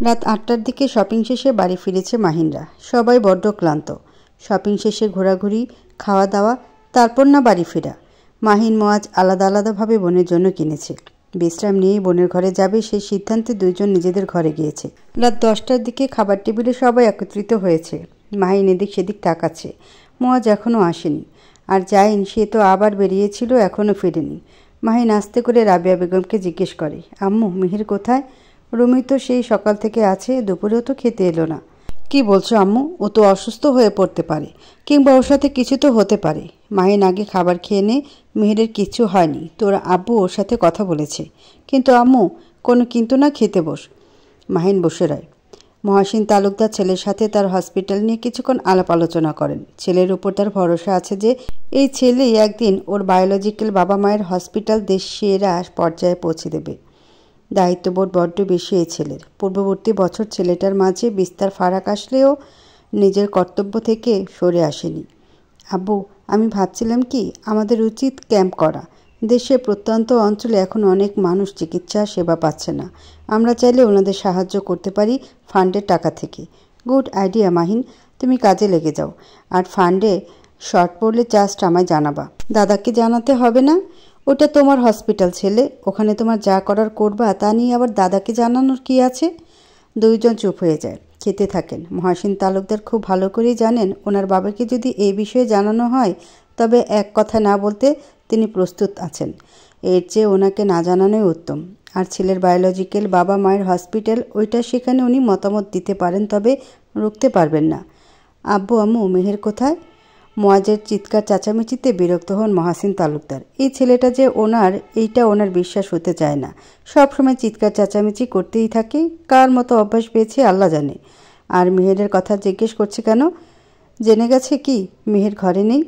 রাত ৮টার দিকে শপিং শেষে বাড়ি ফিরেছে মাহিনরা। সবাই বড্ড ক্লান্ত। শপিং শেষে ঘোরাঘুরি, খাওয়া দাওয়া, তারপর না বাড়ি ফেরা। মাহিন মোয়াজ আলাদা আলাদাভাবে বোনের জন্য কিনেছে। বিশ্রাম নিয়েই বোনের ঘরে যাবে সেই সিদ্ধান্তে দুইজন নিজেদের ঘরে গিয়েছে। রাত 10টার দিকে খাবার টেবিলে সবাই একত্রিত হয়েছে। মাহিন এদিক সেদিক তাকাচ্ছে। মোয়াজ এখনও আসেনি। আর জাইন, সে তো আবার বেরিয়েছিল, এখনও ফেরেনি। মাহিন আস্তে করে রাবেয়া বেগমকে জিজ্ঞেস করে, আম্মু, মিহির কোথায়? রুমি তো সেই সকাল থেকে আছে, দুপুরেও তো খেতে এলো না। কি বলছো আম্মু? ও তো অসুস্থ হয়ে পড়তে পারে, কিংবা ওর সাথে কিছু তো হতে পারে। মাহিন, আগে খাবার খেয়ে নে। মিহিরের কিচ্ছু হয়নি, তোর আব্বু ওর সাথে কথা বলেছে। কিন্তু আম্মু, কোনো কিন্তু না, খেতে বস। মাহিন বসে রয়। মহাসিন তালুকদার ছেলের সাথে তার হসপিটাল নিয়ে কিছুক্ষণ আলাপ আলোচনা করেন। ছেলের উপর তার ভরসা আছে যে এই ছেলেই একদিন ওর বায়োলজিক্যাল বাবা মায়ের হসপিটাল দেশ সেরা পর্যায়ে পৌঁছে দেবে। দায়িত্ববোধ বড্ড বেশি এই ছেলের। পূর্ববর্তী বছর ছেলেটার মাঝে বিস্তার ফারাক আসলেও নিজের কর্তব্য থেকে সরে আসেনি। আব্বু, আমি ভাবছিলাম কি, আমাদের উচিত ক্যাম্প করা। দেশের প্রত্যন্ত অঞ্চলে এখন অনেক মানুষ চিকিৎসা সেবা পাচ্ছে না। আমরা চাইলে ওনাদের সাহায্য করতে পারি ফান্ডের টাকা থেকে। গুড আইডিয়া মাহিন, তুমি কাজে লেগে যাও। আর ফান্ডে শর্ট পড়লে জাস্ট আমায় জানাবা। দাদাকে জানাতে হবে না, ওটা তোমার হসপিটাল ছেলে, ওখানে তোমার যা করার করবা। তা নিয়ে আবার দাদাকে জানানোর কি আছে? দুইজন চুপ হয়ে যায়, খেতে থাকেন। মহাসিন তালুকদার খুব ভালো করেই জানেন ওনার বাবাকে যদি এই বিষয়ে জানানো হয় তবে এক কথা না বলতে তিনি প্রস্তুত আছেন। এর চেয়ে ওনাকে না জানানোই উত্তম। আর ছেলের বায়োলজিক্যাল বাবা মায়ের হসপিটাল, ওইটা, সেখানে উনি মতামত দিতে পারেন, তবে রুখতে পারবেন না। আব্বু, আম্মু, মেহের কোথায়? মোয়াজের চিৎকার চেঁচামেচিতে বিরক্ত হন মহাসিন তালুকদার। এই ছেলেটা যে ওনার, এইটা ওনার বিশ্বাস হতে চায় না। সবসময় চিৎকার চেঁচামেচি করতেই থাকে। কার মতো অভ্যাস পেয়েছে আল্লাহ জানে। আর মেহেরের কথা জিজ্ঞেস করছে কেন? জেনে গেছে কি মেহের ঘরে নেই?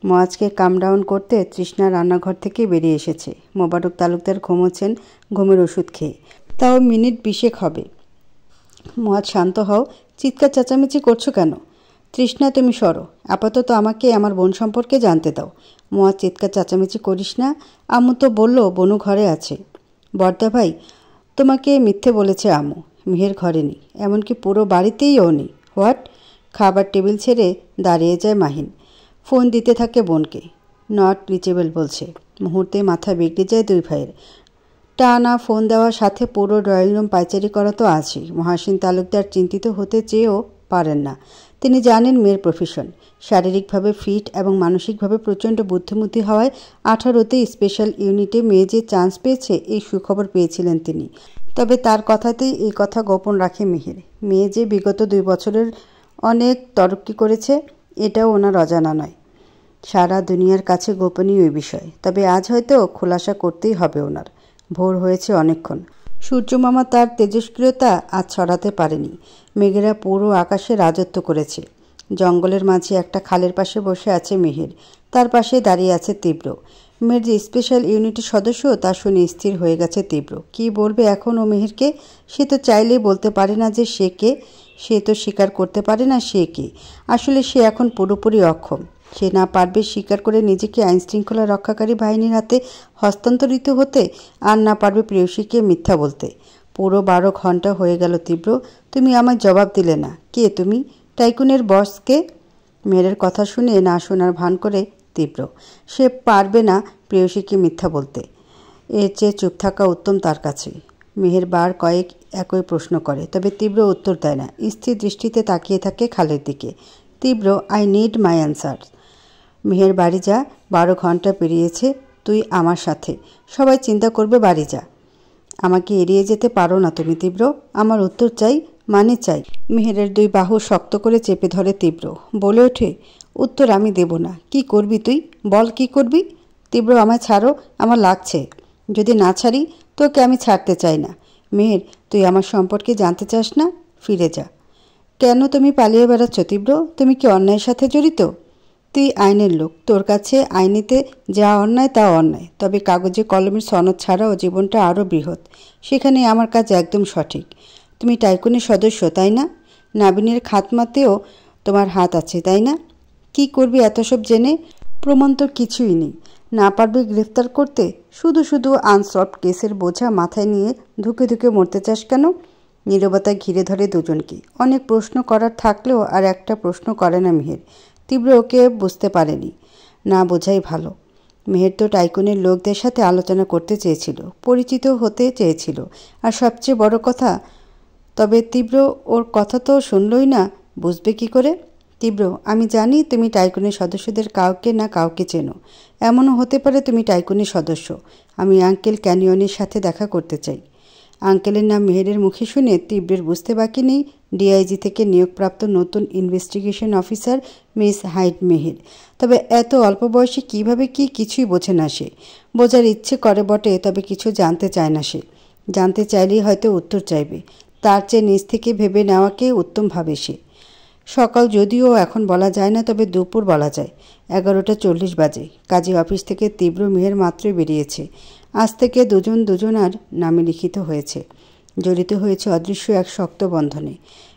মোয়াজকে কাম ডাউন করতে তৃষ্ণা রান্নাঘর থেকে বেরিয়ে এসেছে। মোবারক তালুকদার ঘুমোচ্ছেন ঘুমের ওষুধ খেয়ে, তাও মিনিট 20 হবে। মোয়াজ, শান্ত হও, চিৎকার চেঁচামেচি করছো কেন? তৃষ্ণা, তুমি সরো, আপাতত আমাকে আমার বোন সম্পর্কে জানতে দাও। মোয়াজ, চিৎকার চেঁচামেচি করিস না, আম্মু তো বলল বনু ঘরে আছে। বর্দা ভাই, তোমাকে মিথ্যে বলেছে আম্মু, মিহির ঘরে নেই, এমনকি পুরো বাড়িতেই ও নেই। হোয়াট? খাবার টেবিল ছেড়ে দাঁড়িয়ে যায় মাহিন। ফোন দিতে থাকে বোনকে। নট রিচেবল বলছে। মুহূর্তে মাথা বিগড়ে যায় দুই ভাইয়ের। টানা ফোন দেওয়ার সাথে পুরো ড্রয়িং রুম পাইচারি করা তো আছেই। মহাসিন তালুকদার চিন্তিত হতে চেয়েও পারেন না। তিনি জানেন মেয়ের প্রফেশন, শারীরিকভাবে ফিট এবং মানসিকভাবে প্রচণ্ড বুদ্ধিমতী হওয়ায় 18তেই স্পেশাল ইউনিটে মেয়ে যে চান্স পেয়েছে এই সুখবর পেয়েছিলেন তিনি। তবে তার কথাতেই এই কথা গোপন রাখে মিহির। মেয়ে যে বিগত 2 বছরের অনেক তরক্কি করেছে এটাও ওনার অজানা নয়। সারা দুনিয়ার কাছে গোপনীয় এই বিষয়, তবে আজ হয়তো খোলাসা করতেই হবে ওনার। ভোর হয়েছে অনেকক্ষণ। সূর্যমামা তার তেজস্ক্রিয়তা আজ ছড়াতে পারেনি। মেঘেরা পুরো আকাশে রাজত্ব করেছে। জঙ্গলের মাঝে একটা খালের পাশে বসে আছে মিহির। তার পাশে দাঁড়িয়ে আছে তীব্র। মেয়ের যে স্পেশাল ইউনিটের সদস্য তা শুনে স্থির হয়ে গেছে তীব্র। কি বলবে এখন ও মিহিরকে? সে তো চাইলেই বলতে পারে না যে সে কে। সে তো স্বীকার করতে পারে না সে কে। আসলে সে এখন পুরোপুরি অক্ষম। সে না পারবে স্বীকার করে নিজেকে আইনশৃঙ্খলা রক্ষাকারী বাহিনীর হাতে হস্তান্তরিত হতে, আর না পারবে প্রেয়সীকে মিথ্যা বলতে। পুরো 12 ঘন্টা হয়ে গেল তীব্র, তুমি আমার জবাব দিলে না। কে তুমি? টাইকুনের বসকে? মেয়ের কথা শুনে না শোনার ভান করে তীব্র। সে পারবে না প্রেয়সীকে মিথ্যা বলতে। এর চেয়ে চুপ থাকা উত্তম তার কাছে। মেহের বার কয়েক একই প্রশ্ন করে, তবে তীব্র উত্তর দেয় না। স্থির দৃষ্টিতে তাকিয়ে থাকে খালের দিকে। তীব্র, I need my answer. Meher, বাড়ি যা, 12 ঘন্টা পেরিয়েছে, তুই আমার সাথে। সবাই চিন্তা করবে, বাড়ি যা। আমাকে এড়িয়ে যেতে পারো না তুমি তীব্র। আমার উত্তর চাই, মানে চাই। মেহেরের 2 বাহু শক্ত করে চেপে ধরে তীব্র। বলে ওঠে, উত্তর আমি দেব না। কি করবি তুই? বল কি করবি? তীব্র, আমায় ছাড়ো, আমার লাগছে। যদি না ছাড়ি তোকে আমি ছাড়তে চাই না। মেহের, তুই আমার সম্পর্কে জানতে চাস না? ফিরে যা। কেন তুমি পালিয়ে বেড়াচ্ছ তীব্র? তুমি কি অন্যায়ের সাথে জড়িত? তুই আইনের লোক, তোর কাছে আইনিতে যা অন্যায় তা অন্যায়। তবে কাগজে কলমের সনদ ছাড়াও জীবনটা আরও বৃহৎ। সেখানে আমার কাজ একদম সঠিক। তুমি টাইকুনের সদস্য, তাই না? নাবিনের খাতমাতেও তোমার হাত আছে, তাই না? কি করবি এত সব জেনে? প্রমাণ তোর কিছুই নেই। না পারবি গ্রেফতার করতে? শুধু শুধু আনসলভড কেসের বোঝা মাথায় নিয়ে ধুকে ধুকে মরতে চাস কেন? নীরবতা ঘিরে ধরে দুজনকে। অনেক প্রশ্ন করার থাকলেও আর একটা প্রশ্ন করে না মেহের। তীব্র ওকে বুঝতে পারেনি, না বোঝাই ভালো। মেহের তো টাইকুনের লোকদের সাথে আলোচনা করতে চেয়েছিল, পরিচিত হতে চেয়েছিল, আর সবচেয়ে বড় কথা, তবে তীব্র ওর কথা তো শুনলই না, বুঝবে কি করে? তীব্র, আমি জানি তুমি টাইকুনের সদস্যদের কাউকে না কাউকে চেনো। এমনও হতে পারে তুমি টাইকুনের সদস্য। আমি আঙ্কেল ক্যানিয়নের সাথে দেখা করতে চাই। আঙ্কেলের নাম মেহেরের মুখে শুনে তীব্রের বুঝতে বাকি নেই ডিআইজি থেকে নিয়োগপ্রাপ্ত নতুন ইনভেস্টিগেশন অফিসার মিস হাইড মেহের। তবে এত অল্প বয়সে কীভাবে কি কিছুই বোঝে না সে। বোঝার ইচ্ছে করে বটে, তবে কিছু জানতে চায় না সে। জানতে চাইলেই হয়তো উত্তর চাইবে, তার চেয়ে নিজ থেকে ভেবে নেওয়াকে উত্তম ভাবে সে। সকাল যদিও এখন বলা যায় না, তবে দুপুর বলা যায়। 11:40 বাজে। কাজী অফিস থেকে তীব্র মেহের মাত্রই বেরিয়েছে। আজ থেকে দুজনার নামে লিখিত হয়েছে, জড়িত হয়েছে অদৃশ্য এক শক্ত বন্ধনে।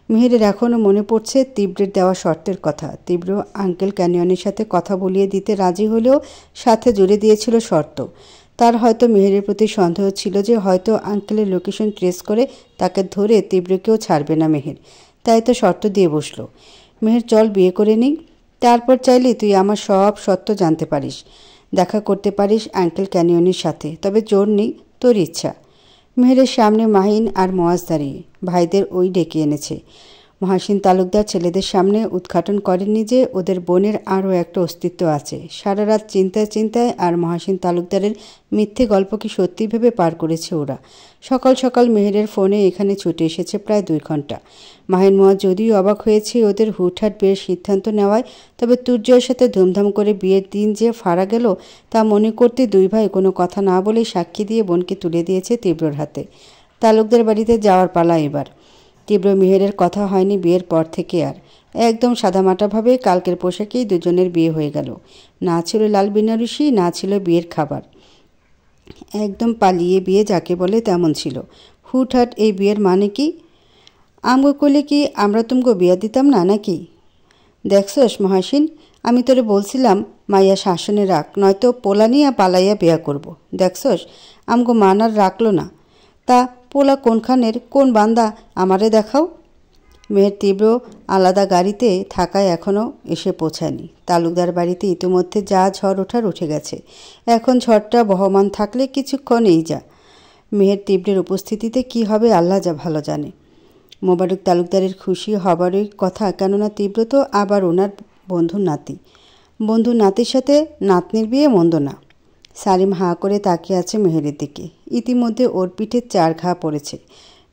মেহেরের এখনও মনে পড়ছে তীব্রের দেওয়া শর্তের কথা। তীব্র আঙ্কেল ক্যানিয়নের সাথে কথা বলিয়ে দিতে রাজি হলেও সাথে জুড়ে দিয়েছিল শর্ত। তার হয়তো মেহেরের প্রতি সন্দেহ ছিল যে হয়তো আঙ্কেলের লোকেশন ট্রেস করে তাকে ধরে তীব্রকেও ছাড়বে না মেহের। তাই তো শর্ত দিয়ে বসলো, মেহের চল বিয়ে করে নিই, তারপর চাইলে তুই আমার সব সত্য জানতে পারিস, দেখা করতে পারিস আঙ্কেল ক্যানিয়নের সাথে, তবে জোর নেই, তোর ইচ্ছা। মেহেরের সামনে মাহিন আর মোয়াজ দাঁড়িয়ে। ভাইদের ওই ডেকে এনেছে। মহাসিন তালুকদার ছেলেদের সামনে উদ্ঘাটন করেননি যে ওদের বোনের আরও একটা অস্তিত্ব আছে। সারা রাত চিন্তায় আর মহাসিন তালুকদারের মিথ্যে গল্প কি সত্যি ভেবে পার করেছে ওরা। সকাল সকাল মেহেরের ফোনে এখানে ছুটে এসেছে প্রায় 2 ঘন্টা। মাহিন মোয়াজ যদিও অবাক হয়েছে ওদের হুটহাট বিয়ের সিদ্ধান্ত নেওয়ায়, তবে তুর্যের সাথে ধুমধাম করে বিয়ের দিন যে ফাড়া গেল তা মনে করতে দুই ভাই কোনো কথা না বলে সাক্ষী দিয়ে বোনকে তুলে দিয়েছে তীব্রর হাতে। তালুকদার বাড়িতে যাওয়ার পালা এবার। তীব্র মেহেরের কথা হয়নি বিয়ের পর থেকে আর। একদম সাদামাটাভাবে কালকের পোশাকেই দুজনের বিয়ে হয়ে গেল। না ছিল লাল বেনারসি, না ছিল বিয়ের খাবার। একদম পালিয়ে বিয়ে যাকে বলে তেমন ছিল। হুটহাট এই বিয়ের মানে কি? আমগো করলে কি আমরা তুমগো বিয়া দিতাম না নাকি? দেখছস মহাসিন, আমি তোরে বলছিলাম মাইয়া শাসনে রাখ, নয়তো পোলা নিয়ে পালাইয়া বিয়া করব। দেখছস আমগো মানার রাখলো না। তা পোলা কোনখানের, কোন বান্দা আমারে দেখাও। মেহের তীব্র আলাদা গাড়িতে থাকায় এখনও এসে পৌঁছায়নি। তালুকদার বাড়িতে ইতিমধ্যে যা ঝড় ওঠার উঠে গেছে। এখন ঝড়টা বহমান থাকলে কিছুক্ষণ এই যা। মেহের তীব্রের উপস্থিতিতে কি হবে আল্লাহ যা ভালো জানে। মোবারক তালুকদারের খুশি হবারই কথা, কেননা তীব্র তো আবার ওনার বন্ধুর নাতি। বন্ধুর নাতির সাথে নাতনির বিয়ে মন্দ না। সালিম হাঁ করে তাকিয়ে আছে মেহেরের দিকে। ইতিমধ্যে ওর পিঠে 4 ঘা পড়েছে।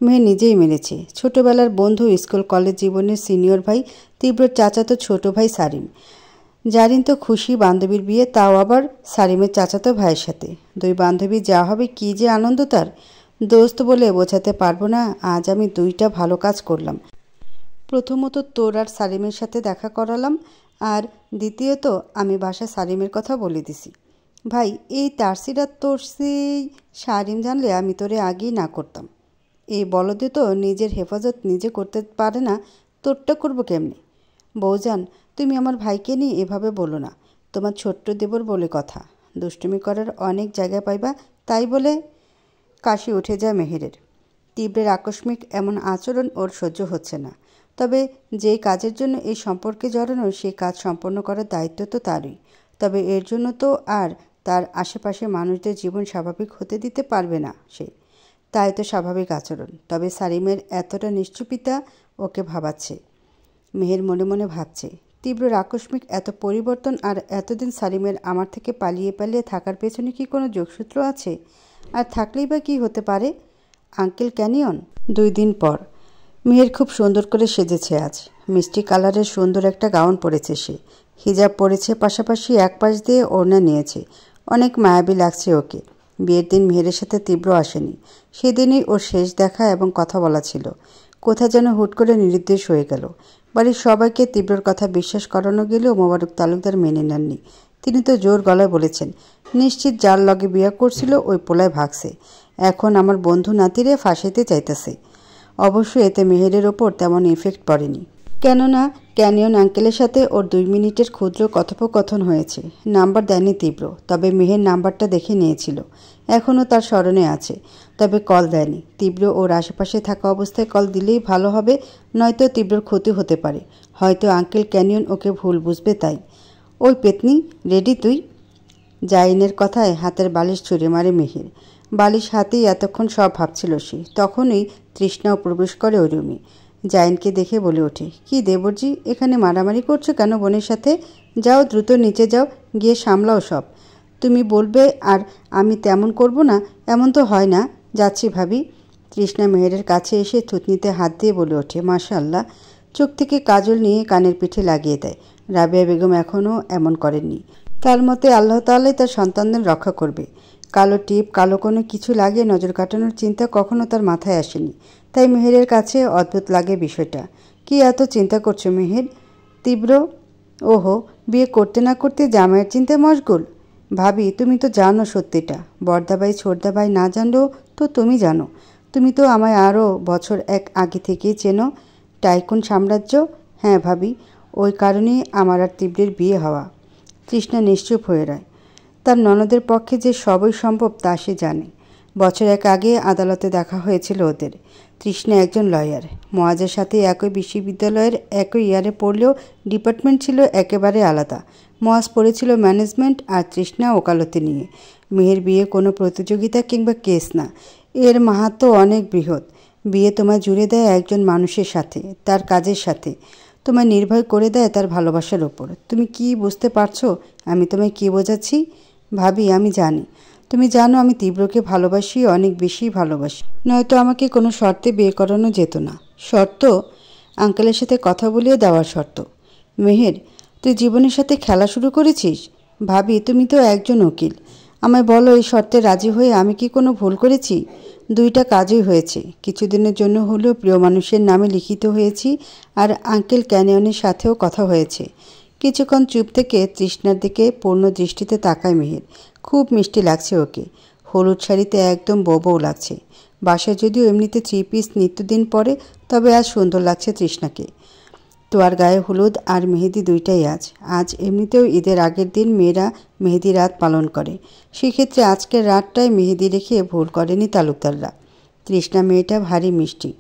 মেহের নিজেই মেরেছে। ছোটবেলার বন্ধু, স্কুল কলেজ জীবনের সিনিয়র ভাই, তীব্রর চাচাতো ছোট ভাই সারিম। জারিন তো খুশি বান্ধবীর বিয়ে, তাও আবার সারিমের চাচাতো ভাইয়ের সাথে। 2 বান্ধবী যা হবে কি যে আনন্দ তার, দোস্ত বলে বোঝাতে পারবো না। আজ আমি 2টা ভালো কাজ করলাম। প্রথমত তোর আর সালিমের সাথে দেখা করালাম, আর দ্বিতীয়ত আমি বাসা সালিমের কথা বলে দিছি। ভাই, এই তারসিরা তোরসি সারিম জানলে আমি তোরে আগেই না করতাম। এই বলদে তো নিজের হেফাজত নিজে করতে পারে না, তোরটা করবো কেমনি? বৌজান, তুমি আমার ভাইকে নিয়ে এভাবে বলো না। তোমার ছোট্ট দেবর বলে কথা, দুষ্টুমি করার অনেক জায়গা পাইবা, তাই বলে। কাশি উঠে যায় মেহেরের। তীব্রের আকস্মিক এমন আচরণ ওর সহ্য হচ্ছে না। তবে যেই কাজের জন্য এই সম্পর্কে জড়ানো, সেই কাজ সম্পন্ন করার দায়িত্ব তো তারই। তবে এর জন্য তো আর তার আশেপাশে মানুষদের জীবন স্বাভাবিক হতে দিতে পারবে না সে। তাই তো স্বাভাবিক আচরণ। তবে সালিমের এতটা নিশ্চুপিতা ওকে ভাবাচ্ছে। মেহের মনে মনে ভাবছে, তীব্রর আকস্মিক এত পরিবর্তন আর এতদিন সালিমের আমার থেকে পালিয়ে থাকার পেছনে কি কোনো যোগসূত্র আছে? আর থাকলেই বা কী হতে পারে? Uncle canyon. 2 দিন পর। মেহের খুব সুন্দর করে সেজেছে আজ। মিষ্টি কালারের সুন্দর একটা গাউন পরেছে সে। হিজাব পরেছে, পাশাপাশি এক পাশ দিয়ে ওড়না নিয়েছে। অনেক মায়াবী লাগছে ওকে। বিয়ের দিন মেহেরের সাথে তীব্র আসেনি। সেদিনই ওর শেষ দেখা এবং কথা বলা ছিল। কোথা যেন হুট করে নিরুদ্দেশ হয়ে গেল। বাড়ির সবাইকে তীব্রর কথা বিশ্বাস করানো গেলেও মোবারক তালুকদার মেনে নেননি। তিনি তো জোর গলায় বলেছেন, নিশ্চিত যার লগে বিয়ে করছিল ওই পোলায় ভাগছে, এখন আমার বন্ধু নাতিরে ফাঁসাইতে চাইতেছে। অবশ্য এতে মেহেরের ওপর তেমন ইফেক্ট পড়েনি, কেননা ক্যানিয়ন আঙ্কেলের সাথে ওর 2 মিনিটের ক্ষুদ্র কথোপকথন হয়েছে। নাম্বার দেয়নি তীব্র, তবে মেহের নাম্বারটা দেখে নিয়েছিল। এখনও তার স্মরণে আছে, তবে কল দেয়নি। তীব্র ওর আশেপাশে থাকা অবস্থায় কল দিলেই ভালো হবে, নয়তো তীব্রর ক্ষতি হতে পারে। হয়তো আঙ্কেল ক্যানিয়ন ওকে ভুল বুঝবে। তাই ওই পেতনি, রেডি তুই? জাইনের কথায় হাতের বালিশ ছুঁড়ে মারে মেহের। বালিশ হাতেই এতক্ষণ সব ভাবছিল সে। তখনই তৃষ্ণাও প্রবেশ করে ওই রুমে। জাইনকে দেখে বলে ওঠে, কি দেবরজি, এখানে মারামারি করছো কেন বোনের সাথে? যাও, দ্রুত নিচে যাও, গিয়ে সামলাও সব। তুমি বলবে আর আমি তেমন করব না, এমন তো হয় না। যাচ্ছি ভাবি। তৃষ্ণা মেহেরের কাছে এসে থুতনিতে হাত দিয়ে বলে ওঠে, মাশাআল্লাহ। চোখ থেকে কাজল নিয়ে কানের পিঠে লাগিয়ে দেয়। রাবেয়া বেগম এখনও এমন করেননি। তার মতে আল্লাহ তাআলাই তার সন্তানদের রক্ষা করবে। কালো টিপ, কালো কোনো কিছু লাগিয়ে নজর কাটানোর চিন্তা কখনো তার মাথায় আসেনি। তাই মেহেরের কাছে অদ্ভুত লাগে বিষয়টা। কি এত চিন্তা করছো মেহের? তীব্র, ওহো, বিয়ে করতে না করতে জামাইয়ের চিন্তায় মশগুল। ভাবি, তুমি তো জানো সত্যিটা। বড়দাবাই ছোটদাবাই না জানলেও তো তুমি জানো। তুমি তো আমায় আরও বছর 1 আগে থেকেই চেনো। টাইকুন সাম্রাজ্য। হ্যাঁ ভাবি, ওই কারণেই আমার আর তীব্রের বিয়ে হওয়া। তৃষ্ণা নিশ্চুপ হয়ে রয়। তার ননদের পক্ষে যে সবই সম্ভব তা সে জানে। বছর 1 আগে আদালতে দেখা হয়েছিল ওদের। তৃষ্ণা একজন লয়ার। মোয়াজের সাথে একই বিশ্ববিদ্যালয়ের একই ইয়ারে পড়লেও ডিপার্টমেন্ট ছিল একেবারে আলাদা। মোয়াজ পড়েছিল ম্যানেজমেন্ট আর তৃষ্ণা ওকালতি নিয়ে। মেয়ের বিয়ে কোনো প্রতিযোগিতা কিংবা কেস না, এর মাহাত্ম্য অনেক বৃহৎ। বিয়ে তোমায় জুড়ে দেয় একজন মানুষের সাথে, তার কাজের সাথে। তোমায় নির্ভয় করে দেয় তার ভালোবাসার ওপর। তুমি কি বুঝতে পারছো আমি তোমায় কি বোঝাচ্ছি? ভাবি, আমি জানি, তুমি জানো আমি তীব্রকে ভালোবাসি, অনেক বেশি ভালোবাসি। নয়তো আমাকে কোনো শর্তে বিয়ে করানো যেত না। শর্ত? আঙ্কেলের সাথে কথা বলিয়ে দেওয়ার শর্ত। মেহের, তুই জীবনের সাথে খেলা শুরু করেছিস? ভাবি, তুমি তো একজন উকিল, আমায় বলো এই শর্তে রাজি হয়ে আমি কি কোনো ভুল করেছি? 2টা কাজই হয়েছে। কিছুদিনের জন্য হলেও প্রিয় মানুষের নামে লিখিত হয়েছি, আর আঙ্কেল ক্যানিয়নের সাথেও কথা হয়েছে। কিছুক্ষণ চুপ থেকে তৃষ্ণার দিকে পূর্ণ দৃষ্টিতে তাকায় মেহের। খুব মিষ্টি লাগছে ওকে। হলুদ শাড়িতে একদম বউ লাগছে। বাসায় যদিও এমনিতে 3 পিস নিত্যদিন পরে, তবে আজ সুন্দর লাগছে তৃষ্ণাকে। তোয়ার গায়ে হলুদ আর মেহেদি 2টাই আজ এমনিতেও ঈদের আগের দিন মেয়েরা মেহেদি রাত পালন করে। সেক্ষেত্রে আজকের রাতটায় মেহেদি রেখে ভুল করেনি তালুকদাররা। তৃষ্ণা মেয়েটা ভারী মিষ্টি।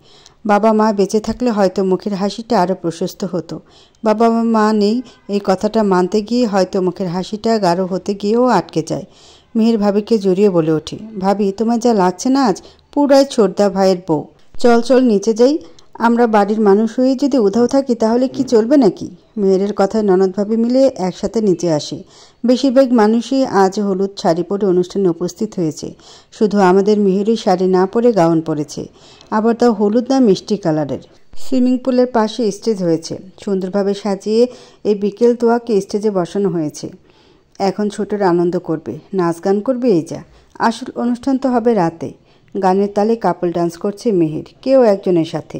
বাবা মা বেঁচে থাকলে হয়তো মুখের হাসিটা আরও প্রশস্ত হতো। বাবা মা নেই, এই কথাটা মানতে গিয়ে হয়তো মুখের হাসিটা গাঢ় হতে গিয়েও আটকে যায়। মেহের ভাবিকে জড়িয়ে বলে ওঠে, ভাবি, তোমার যা লাগছে না আজ, পুরাই ছোটদা ভাইয়ের বউ। চল নিচে যাই। আমরা বাড়ির মানুষ হয়ে যদি উধাও থাকি তাহলে কি চলবে নাকি? মেহেরের কথায় ননদ ভাবি মিলে একসাথে নিচে আসে। বেশিরভাগ মানুষই আজ হলুদ শাড়ি পরে অনুষ্ঠানে উপস্থিত হয়েছে। শুধু আমাদের মেহেরই শাড়ি না পরে গাউন পরেছে, আবার তাও হলুদ না মিষ্টি কালারের। সুইমিং পুলের পাশে স্টেজ হয়েছে। সুন্দরভাবে সাজিয়ে এই বিকেল তোয়াকে স্টেজে বসানো হয়েছে। এখন ছোটর আনন্দ করবে, নাচ গান করবে, এই যা। আসল অনুষ্ঠান তো হবে রাতে। গানের তালে কাপল ডান্স করছে মেহের, কেউ একজনের সাথে।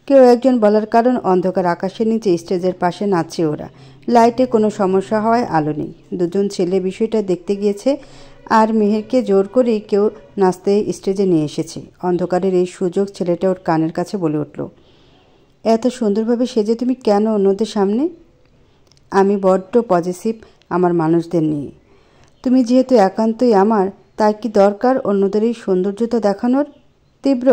কেউ একজন বলার কারণ অন্ধকার আকাশের নিচে স্টেজের পাশে নাচছে ওরা। লাইটে কোনো সমস্যা হওয়ায় আলো নেই। 2জন ছেলে বিষয়টা দেখতে গিয়েছে, আর মেহেরকে জোর করেই কেউ নাচতে স্টেজে নিয়ে এসেছে। অন্ধকারের এই সুযোগ ছেলেটা ওর কানের কাছে বলে উঠল, এত সুন্দরভাবে সেজে তুমি কেন অন্যদের সামনে? আমি বড্ড পজিটিভ আমার মানুষদের নিয়ে। তুমি যেহেতু একান্তই আমার, তাই কি দরকার অন্যদের এই সৌন্দর্যতা দেখানোর? তীব্র,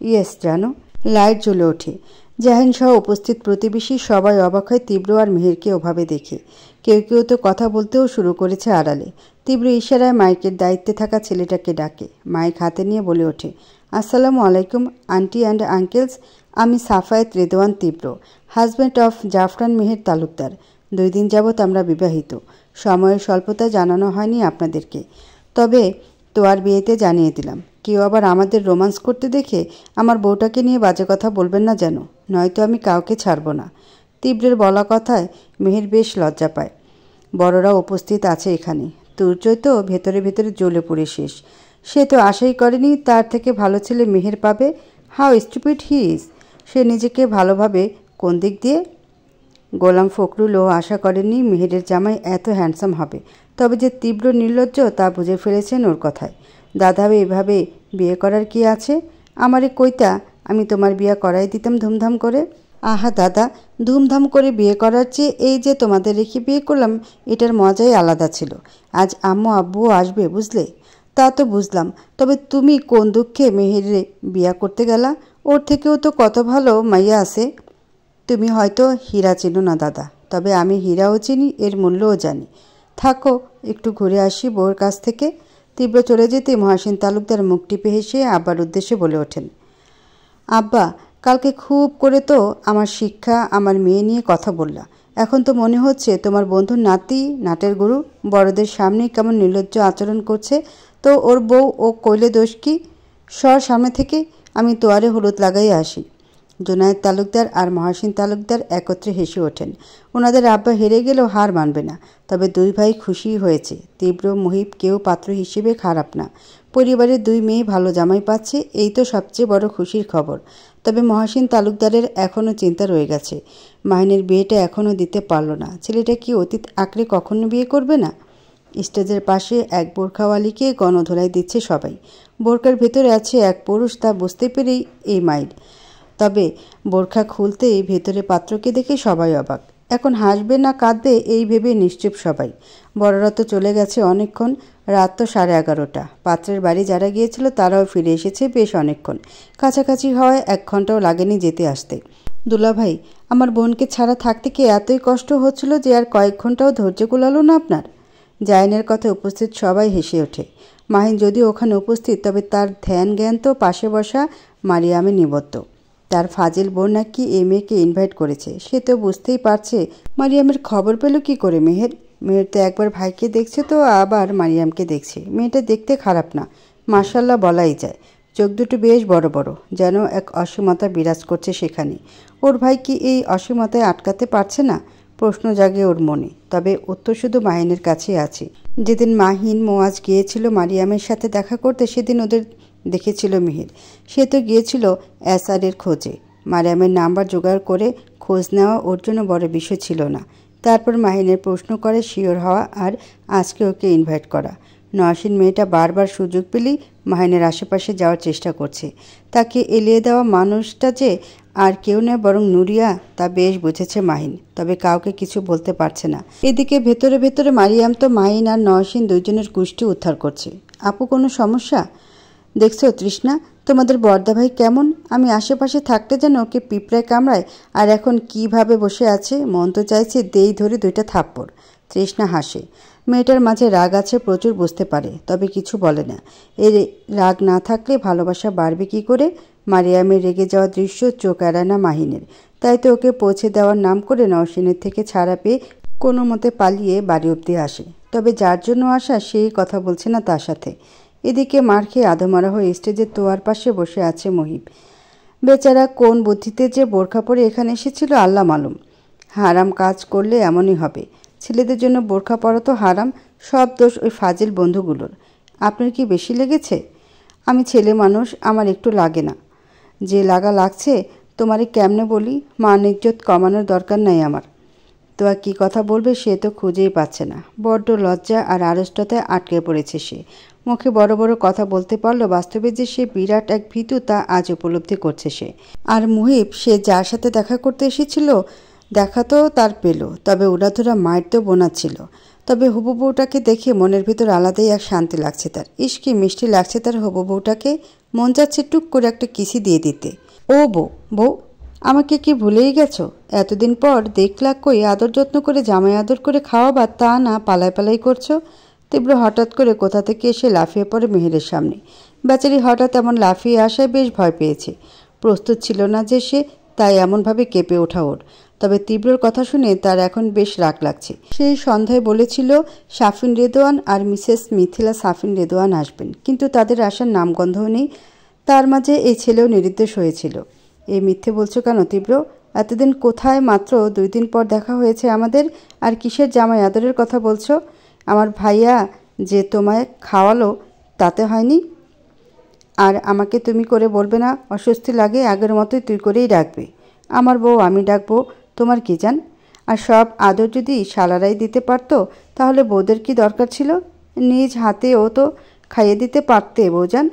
ইয়েস জানো। লাইট জ্বলে ওঠে। জাহিন সহ উপস্থিত প্রতিবেশী সবাই অবাক হয় তীব্র আর মেহেরকে ওভাবে দেখে। কেউ কেউ তো কথা বলতেও শুরু করেছে আড়ালে। তীব্র ইশারায় মাইকের দায়িত্বে থাকা ছেলেটাকে ডাকে। মাইক হাতে নিয়ে বলে ওঠে, আসসালামু আলাইকুম আন্টি অ্যান্ড আঙ্কেলস, আমি সাফায়েত রেদওয়ান তীব্র, হাজব্যান্ড অফ জাফরান মেহের তালুকদার। 2 দিন যাবৎ আমরা বিবাহিত। সময়ের স্বল্পতা জানানো হয়নি আপনাদেরকে, তবে তোয়ার বিয়েতে জানিয়ে দিলাম। কেউ আবার আমাদের রোমান্স করতে দেখে আমার বউটাকে নিয়ে বাজে কথা বলবেন না যেন, নয়তো আমি কাউকে ছাড়ব না। তীব্রের বলা কথায় মেহের বেশ লজ্জা পায়। বড়রা উপস্থিত আছে এখানে। তুর্যই তো ভেতরে ভেতরে জ্বলে পড়ে শেষ। সে তো আশাই করেনি তার থেকে ভালো ছেলে মেহের পাবে। How stupid he is. সে নিজেকে ভালোভাবে কোন দিক দিয়ে? গোলাম ফখরুলও আশা করেননি মেহেরের জামাই এত হ্যান্ডসাম হবে, তবে যে তীব্র নির্লজ্জ তা বুঝে ফেলেছেন ওর কথায়। দাদা, এভাবে বিয়ে করার কি আছে? আমারে কইতা আমি তোমার বিয়ে করাই দিতাম ধুমধাম করে। আহা দাদা, ধুমধাম করে বিয়ে করার চেয়ে এই যে তোমাদের রেখে বিয়ে করলাম, এটার মজাই আলাদা ছিল। আজ আম্মু আব্বুও আসবে, বুঝলে? তা তো বুঝলাম, তবে তুমি কোন দুঃখে মেহেরে বিয়া করতে গেলা? ওর থেকেও তো কত ভালো মাইয়া আছে। তুমি হয়তো হীরা চেনো না দাদা, তবে আমি হীরাও চিনি, এর মূল্যও জানি। থাকো, একটু ঘুরে আসি বউয়ের কাছ থেকে। তীব্র চলে যেতে মহাসিন তালুকদার মুখ টিপে হেসে আব্বার উদ্দেশ্যে বলে ওঠেন, আব্বা, কালকে খুব করে তো আমার শিক্ষা, আমার মেয়ে নিয়ে কথা বললা। এখন তো মনে হচ্ছে তোমার বন্ধুর নাতি নাটের গুরু বড়দের সামনেই কেমন নির্লজ্জ আচরণ করছে। তো ওর বউ ও কইলে দোষ কি? সর সামনে থেকে, আমি তোয়ারে হলুদ লাগাই আসি। জোনায়েদ তালুকদার আর মহাসিন তালুকদার একত্রে হেসে ওঠেন। ওনাদের আব্বা হেরে গেলেও হার মানবে না। তবে দুই ভাই খুশি হয়েছে। তীব্র মুহিব কেউ পাত্র হিসেবে খারাপ না। পরিবারের দুই মেয়ে ভালো জামাই পাচ্ছে, এই তো সবচেয়ে বড় খুশির খবর। তবে মহাসিন তালুকদারের এখনও চিন্তা রয়ে গেছে। মাহিনের বিয়েটা এখনও দিতে পারল না। ছেলেটা কি অতীত আঁকড়ে কখনো বিয়ে করবে না? স্টেজের পাশে এক বোরখাওয়ালিকে গণধোলাই দিচ্ছে সবাই। বোরখার ভেতরে আছে এক পুরুষ, তা বুঝতে পেরেই এই মাইল। তবে বোরখা খুলতেই ভেতরে পাত্রকে দেখে সবাই অবাক। এখন হাসবে না কাঁদবে এই ভেবে নিশ্চুপ সবাই। বড়রা তো চলে গেছে অনেকক্ষণ, রাত তো 11:30। পাত্রের বাড়ি যারা গিয়েছিল তারাও ফিরে এসেছে বেশ অনেকক্ষণ। কাছাকাছি হওয়ায় 1 ঘন্টাও লাগেনি যেতে আসতে। দুলাভাই, আমার বোনকে ছাড়া থাকতে কি এতই কষ্ট হচ্ছিল যে আর কয়েক ঘন্টাও ধৈর্য কুলালো না আপনার? জাইনের কথা উপস্থিত সবাই হেসে ওঠে। মাহিন যদিও ওখানে উপস্থিত, তবে তার ধ্যান জ্ঞান তো পাশে বসা মারিয়ামে নিবদ্ধ। তার ফাজিল বোন নাকি এই মেয়েকে ইনভাইট করেছে। সে তো বুঝতেই পারছে। মারিয়ামের খবর পেল কি করে মেহের? মেহের তো একবার ভাইকে দেখছে, তো আবার মারিয়ামকে দেখছে। মেয়েটা দেখতে খারাপ না, মাশাল্লাহ বলাই যায়। চোখ দুটো বেশ বড় বড়, যেন এক অসীমতা বিরাজ করছে সেখানে। ওর ভাই কি এই অসীমতায় আটকাতে পারছে না? প্রশ্ন জাগে ওর মনে। তবে উত্তর শুধু মাহিনের কাছেই আছে। যেদিন মাহিন মোয়াজ গিয়েছিল মারিয়ামের সাথে দেখা করতে, সেদিন ওদের দেখেছিল মেহের। সে তো গিয়েছিল এসআরের খোঁজে। মারিয়ামের নাম্বার জোগাড় করে খোঁজ নেওয়া ওর জন্য বড় বিষয় ছিল না। তারপর মাহিনের প্রশ্ন করে শিওর হওয়া, আর আজকে ওকে ইনভাইট করা। নওশিন মেয়েটা বারবার সুযোগ পেলেই মাহিনের আশেপাশে যাওয়ার চেষ্টা করছে। তাকে এলিয়ে দেওয়া মানুষটা যে আর কেউ নয় বরং নুরিয়া, তা বেশ বুঝেছে মাহিন। তবে কাউকে কিছু বলতে পারছে না। এদিকে ভেতরে ভেতরে মারিয়াম তো মাহিন আর নওশিন দুইজনের গোষ্ঠী উদ্ধার করছে। আপু, কোনো সমস্যা? দেখছো তৃষ্ণা, তোমাদের বর্দা ভাই কেমন? আমি আশেপাশে থাকতে যেন ওকে পিঁপড়ায় কামড়ায়, আর এখন কিভাবে বসে আছে। মন তো চাইছে দেই ধরে 2টা থাপ্পড়। তৃষ্ণা হাসে। মেয়েটার মাঝে রাগ আছে প্রচুর, বুঝতে পারে, তবে কিছু বলে না। এর রাগ না থাকলে ভালোবাসা বাড়বে কি করে? মারিয়ামের রেগে যাওয়া দৃশ্য চোখ এড়ায় না মাহিনের। তাই তো ওকে পৌঁছে দেওয়ার নাম করে নওশিনের থেকে ছাড়া পেয়ে কোনো মতে পালিয়ে বাড়ি অব্দি আসে। তবে যার জন্য আসা সেই কথা বলছে না তার সাথে। এদিকে মার খেয়ে আধমরা হয়ে স্টেজের তোয়ার পাশে বসে আছে মহিব। বেচারা কোন বুদ্ধিতে যে বোরখা পরে এখানে এসেছিল আল্লাহ মালুম। হারাম কাজ করলে এমনই হবে। ছেলেদের জন্য বোরখা পরা তো হারাম। সব দোষ ওই ফাজিল বন্ধুগুলোর। আপনার কি বেশি লেগেছে? আমি ছেলে মানুষ, আমার একটু লাগে না। যে লাগছে তোমারে কেমনে বলি? মান ইজ্জত কমানোর দরকার নাই আমার। তো আর কী কথা বলবে সে তো খুঁজেই পাচ্ছে না। বড্ড লজ্জা আর আড়ষ্টতায় আটকে পড়েছে সে। মুখে বড় বড় কথা বলতে পারলো, বাস্তবে যে সে বিরাট এক ভীতু তা আজ উপলব্ধি করছে সে। আর মুহিব, সে যার সাথে দেখা করতে এসেছিল, দেখা তো তার পেল, তবে উড়াধুরা মায়ের তো বোনাচ্ছিল। তবে হবু বউটাকে দেখে মনের ভিতর আলাদাই এক শান্তি লাগছে তার। ইস, কি মিষ্টি লাগছে তার হবু বউটাকে। মন যাচ্ছে টুক করে একটা কিসি দিয়ে দিতে। ও বউ, আমাকে কি ভুলেই গেছো? এতদিন পর দেখলা, কই আদর যত্ন করে জামাই আদর করে খাওয়াবা, তা না পালাই পালাই করছো। তীব্র হঠাৎ করে কোথা থেকে এসে লাফিয়ে পড়ে মেহেরের সামনে। বেচারি হঠাৎ এমন লাফিয়ে আসায় বেশ ভয় পেয়েছে। প্রস্তুত ছিল না যে সে, তাই এমনভাবে কেঁপে ওঠা ওর। তবে তীব্রর কথা শুনে তার এখন বেশ রাগ লাগছে। সেই সন্ধ্যায় বলেছিল সাফিন রেদোয়ান আর মিসেস মিথিলা সাফিন রেদোয়ান আসবেন, কিন্তু তাদের আসার নামগন্ধও নেই। তার মাঝে এই ছেলেও নিরুদ্দেশ হয়েছিল। এই মিথ্যে বলছো কেন তীব্র? এতদিন কোথায়? মাত্র 2 দিন পর দেখা হয়েছে আমাদের, আর কিসের জামাই আদরের কথা বলছো? আমার ভাইয়া যে তোমায় খাওয়ালো তাতে হয়নি? আর আমাকে তুমি করে বলবে না? অস্বস্তি লাগে? আগের মতোই তুই করেই ডাকবে। আমার বউ আমি ডাকবো, তোমার কি জান? আর সব আদর যদি শালারাই দিতে পারতো, তাহলে বউদের কি দরকার ছিল? নিজ হাতে ও তো খাইয়ে দিতে পারতে বউজান।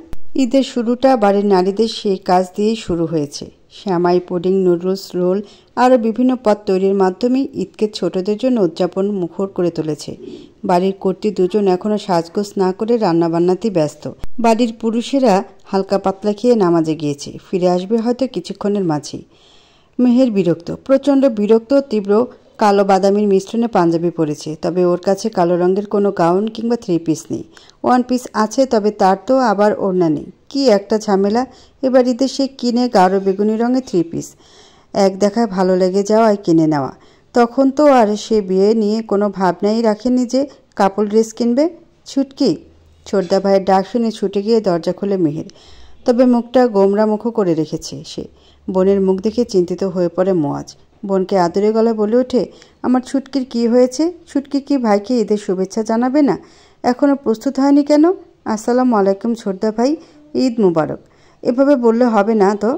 ঈদের শুরুটা বাড়ির নারীদের সেই কাজ দিয়েই শুরু হয়েছে। শ্যামাই, পুডিং, নুডলস, রোল আরও বিভিন্ন পদ তৈরির মাধ্যমে ঈদকে ছোটদের জন্য উদযাপন মুখর করে তুলেছে। বাড়ির কর্ত্রী দুজন এখনও সাজগোজ না করে রান্নাবান্নাতেই ব্যস্ত। বাড়ির পুরুষেরা হালকা পাতলা খেয়ে নামাজে গিয়েছে, ফিরে আসবে হয়তো কিছুক্ষণের মাঝেই। মেহের বিরক্ত, প্রচণ্ড বিরক্ত। তীব্র কালো বাদামির মিশ্রণে পাঞ্জাবি পরেছে, তবে ওর কাছে কালো রঙের কোনো গাউন কিংবা 3 পিস নেই। 1 পিস আছে, তবে তার তো আবার ওড়না নেই। কি একটা ঝামেলা! এবার ঈদে সে কিনে গাঢ় বেগুনি রঙের 3 পিস, এক দেখায় ভালো লেগে যাওয়ায় কিনে নেওয়া। তখন তো আর সে বিয়ে নিয়ে কোনো ভাবনাই রাখেনি যে কাপড় ড্রেস কিনবে। ছুটকি! ছোটদা ভাইয়ের ডাক শুনে ছুটে গিয়ে দরজা খুলে মেহের, তবে মুখটা গোমরা মুখো করে রেখেছে সে। বোনের মুখ দেখে চিন্তিত হয়ে পড়ে মোয়াজ। বোনকে আদরে গলায় বলে ওঠে, আমার ছুটকির কি হয়েছে? ছুটকি কি ভাইকে ঈদের শুভেচ্ছা জানাবে না? এখনও প্রস্তুত হয়নি কেন? আসসালামু আলাইকুম ছোটদা ভাই, ঈদ মুবারক। এভাবে বললে হবে না তো।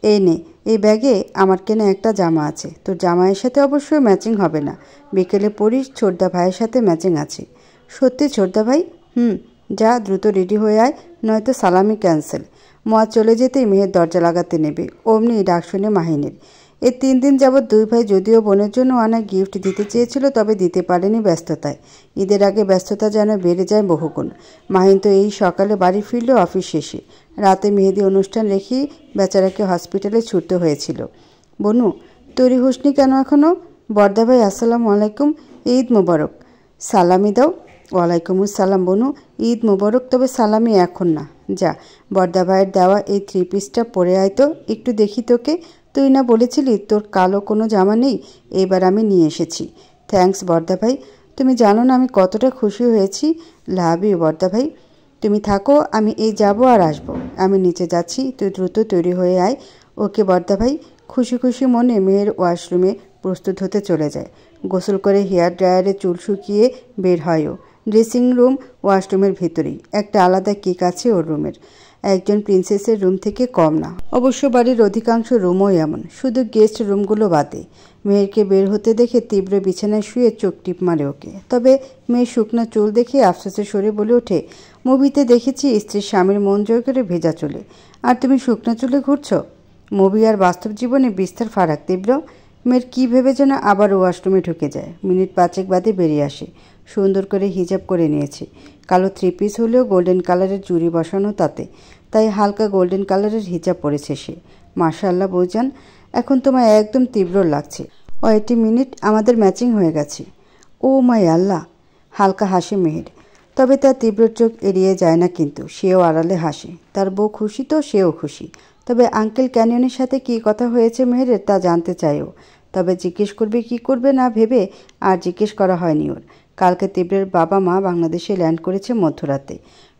এই নে, এই ব্যাগে আমার কেনা একটা জামা আছে, তোর জামাইয়ের সাথে অবশ্যই ম্যাচিং হবে না, বিকেলে পরিস, ছোটদা ভাইয়ের সাথে ম্যাচিং আছে। সত্যি ছোটদা ভাই? যা দ্রুত রেডি হয়ে আয়, নয়তো সালামি ক্যান্সেল। মোয়াজ চলে যেতেই মেহের দরজা লাগাতে নেবে, অমনি ডাক শুনে মাহিনের। এই 3 দিন যাবৎ 2 ভাই যদিও বোনের জন্য অনেক গিফট দিতে চেয়েছিল, তবে দিতে পারেনি ব্যস্ততায়। ঈদের আগে ব্যস্ততা যেন বেড়ে যায় বহুগুণ। মাহিন তো এই সকালে বাড়ি ফিরল অফিস শেষে। রাতে মেহেদি অনুষ্ঠান রেখেই বেচারাকে হসপিটালে ছুটতে হয়েছিল। বনু, তৈরি হোসনি কেন এখনও? বর্দা ভাই আসসালামু আলাইকুম, ঈদ মুবারক। সালামি দাও। ওয়ালাইকুম আসসালাম বনু, ঈদ মুবারক, তবে সালামি এখন না। যা, বর্দা ভাইয়ের দেওয়া এই 3 পিসটা পরে আয় তো, একটু দেখি তোকে। তুই না বলেছিলি তোর কালো কোনো জামা নেই, এইবার আমি নিয়ে এসেছি। থ্যাঙ্কস বর্দা ভাই, তুমি জানো না আমি কতটা খুশি হয়েছি। লাভ ইউ বর্দা ভাই। তুমি থাকো, আমি এই যাব আর আসবো। আমি নিচে যাচ্ছি, তুই দ্রুত তৈরি হয়ে আয়। ওকে বর্দা ভাই। খুশি খুশি মনে মেয়ের ওয়াশরুমে প্রস্তুত হতে চলে যায়। গোসল করে হেয়ার ড্রায়ারে চুল শুকিয়ে বের হয় ও। ড্রেসিং রুম ওয়াশরুমের ভিতরেই, একটা আলাদা কেক আছে ওর রুমের। একজন প্রিন্সেসের রুম থেকে কম না। অবশ্য বাড়ির অধিকাংশ রুমও এমন, শুধু গেস্ট রুমগুলো বাদে। মেয়েরকে বের হতে দেখে তীব্র বিছানায় শুয়ে চোখ টিপ মারে ওকে। তবে মেয়ের শুকনো চুল দেখে আফসোসের সরে বলে ওঠে, মুভিতে দেখেছি স্ত্রীর স্বামীর মন জয় করে ভেজা চুলে, আর তুমি শুকনো চুলে ঘুরছ। মুভি আর বাস্তব জীবনে বিস্তার ফারাক তীব্র। মেয়ের কী ভেবে যেন আবার ওয়াশরুমে ঢুকে যায়। মিনিট 5 বাদে বেরিয়ে আসে। সুন্দর করে হিজাব করে নিয়েছে। কালো 3 পিস হলেও গোল্ডেন কালারের জুড়ি বসানো তাতে, তাই হালকা গোল্ডেন কালারের হিজাব পরেছে সে। মাশাআল্লাহ বৌজান, এখন তোমায় একদম তীব্র লাগছে। ওয়েট মিনিট, আমাদের ম্যাচিং হয়ে গেছে। ও মাই আল্লাহ! হালকা হাসে মেহের, তবে তার তীব্র চোখ এড়িয়ে যায় না, কিন্তু সেও আড়ালে হাসে। তার বউ খুশি তো সেও খুশি। তবে আঙ্কেল ক্যানিয়নের সাথে কী কথা হয়েছে মেহেরের তা জানতে চাইও। তবে জিজ্ঞেস করবে কি করবে না ভেবে আর জিজ্ঞেস করা হয়নি ওর। কালকে তীব্রের বাবা মা বাংলাদেশে ল্যান্ড করেছে মধ্যরাতে।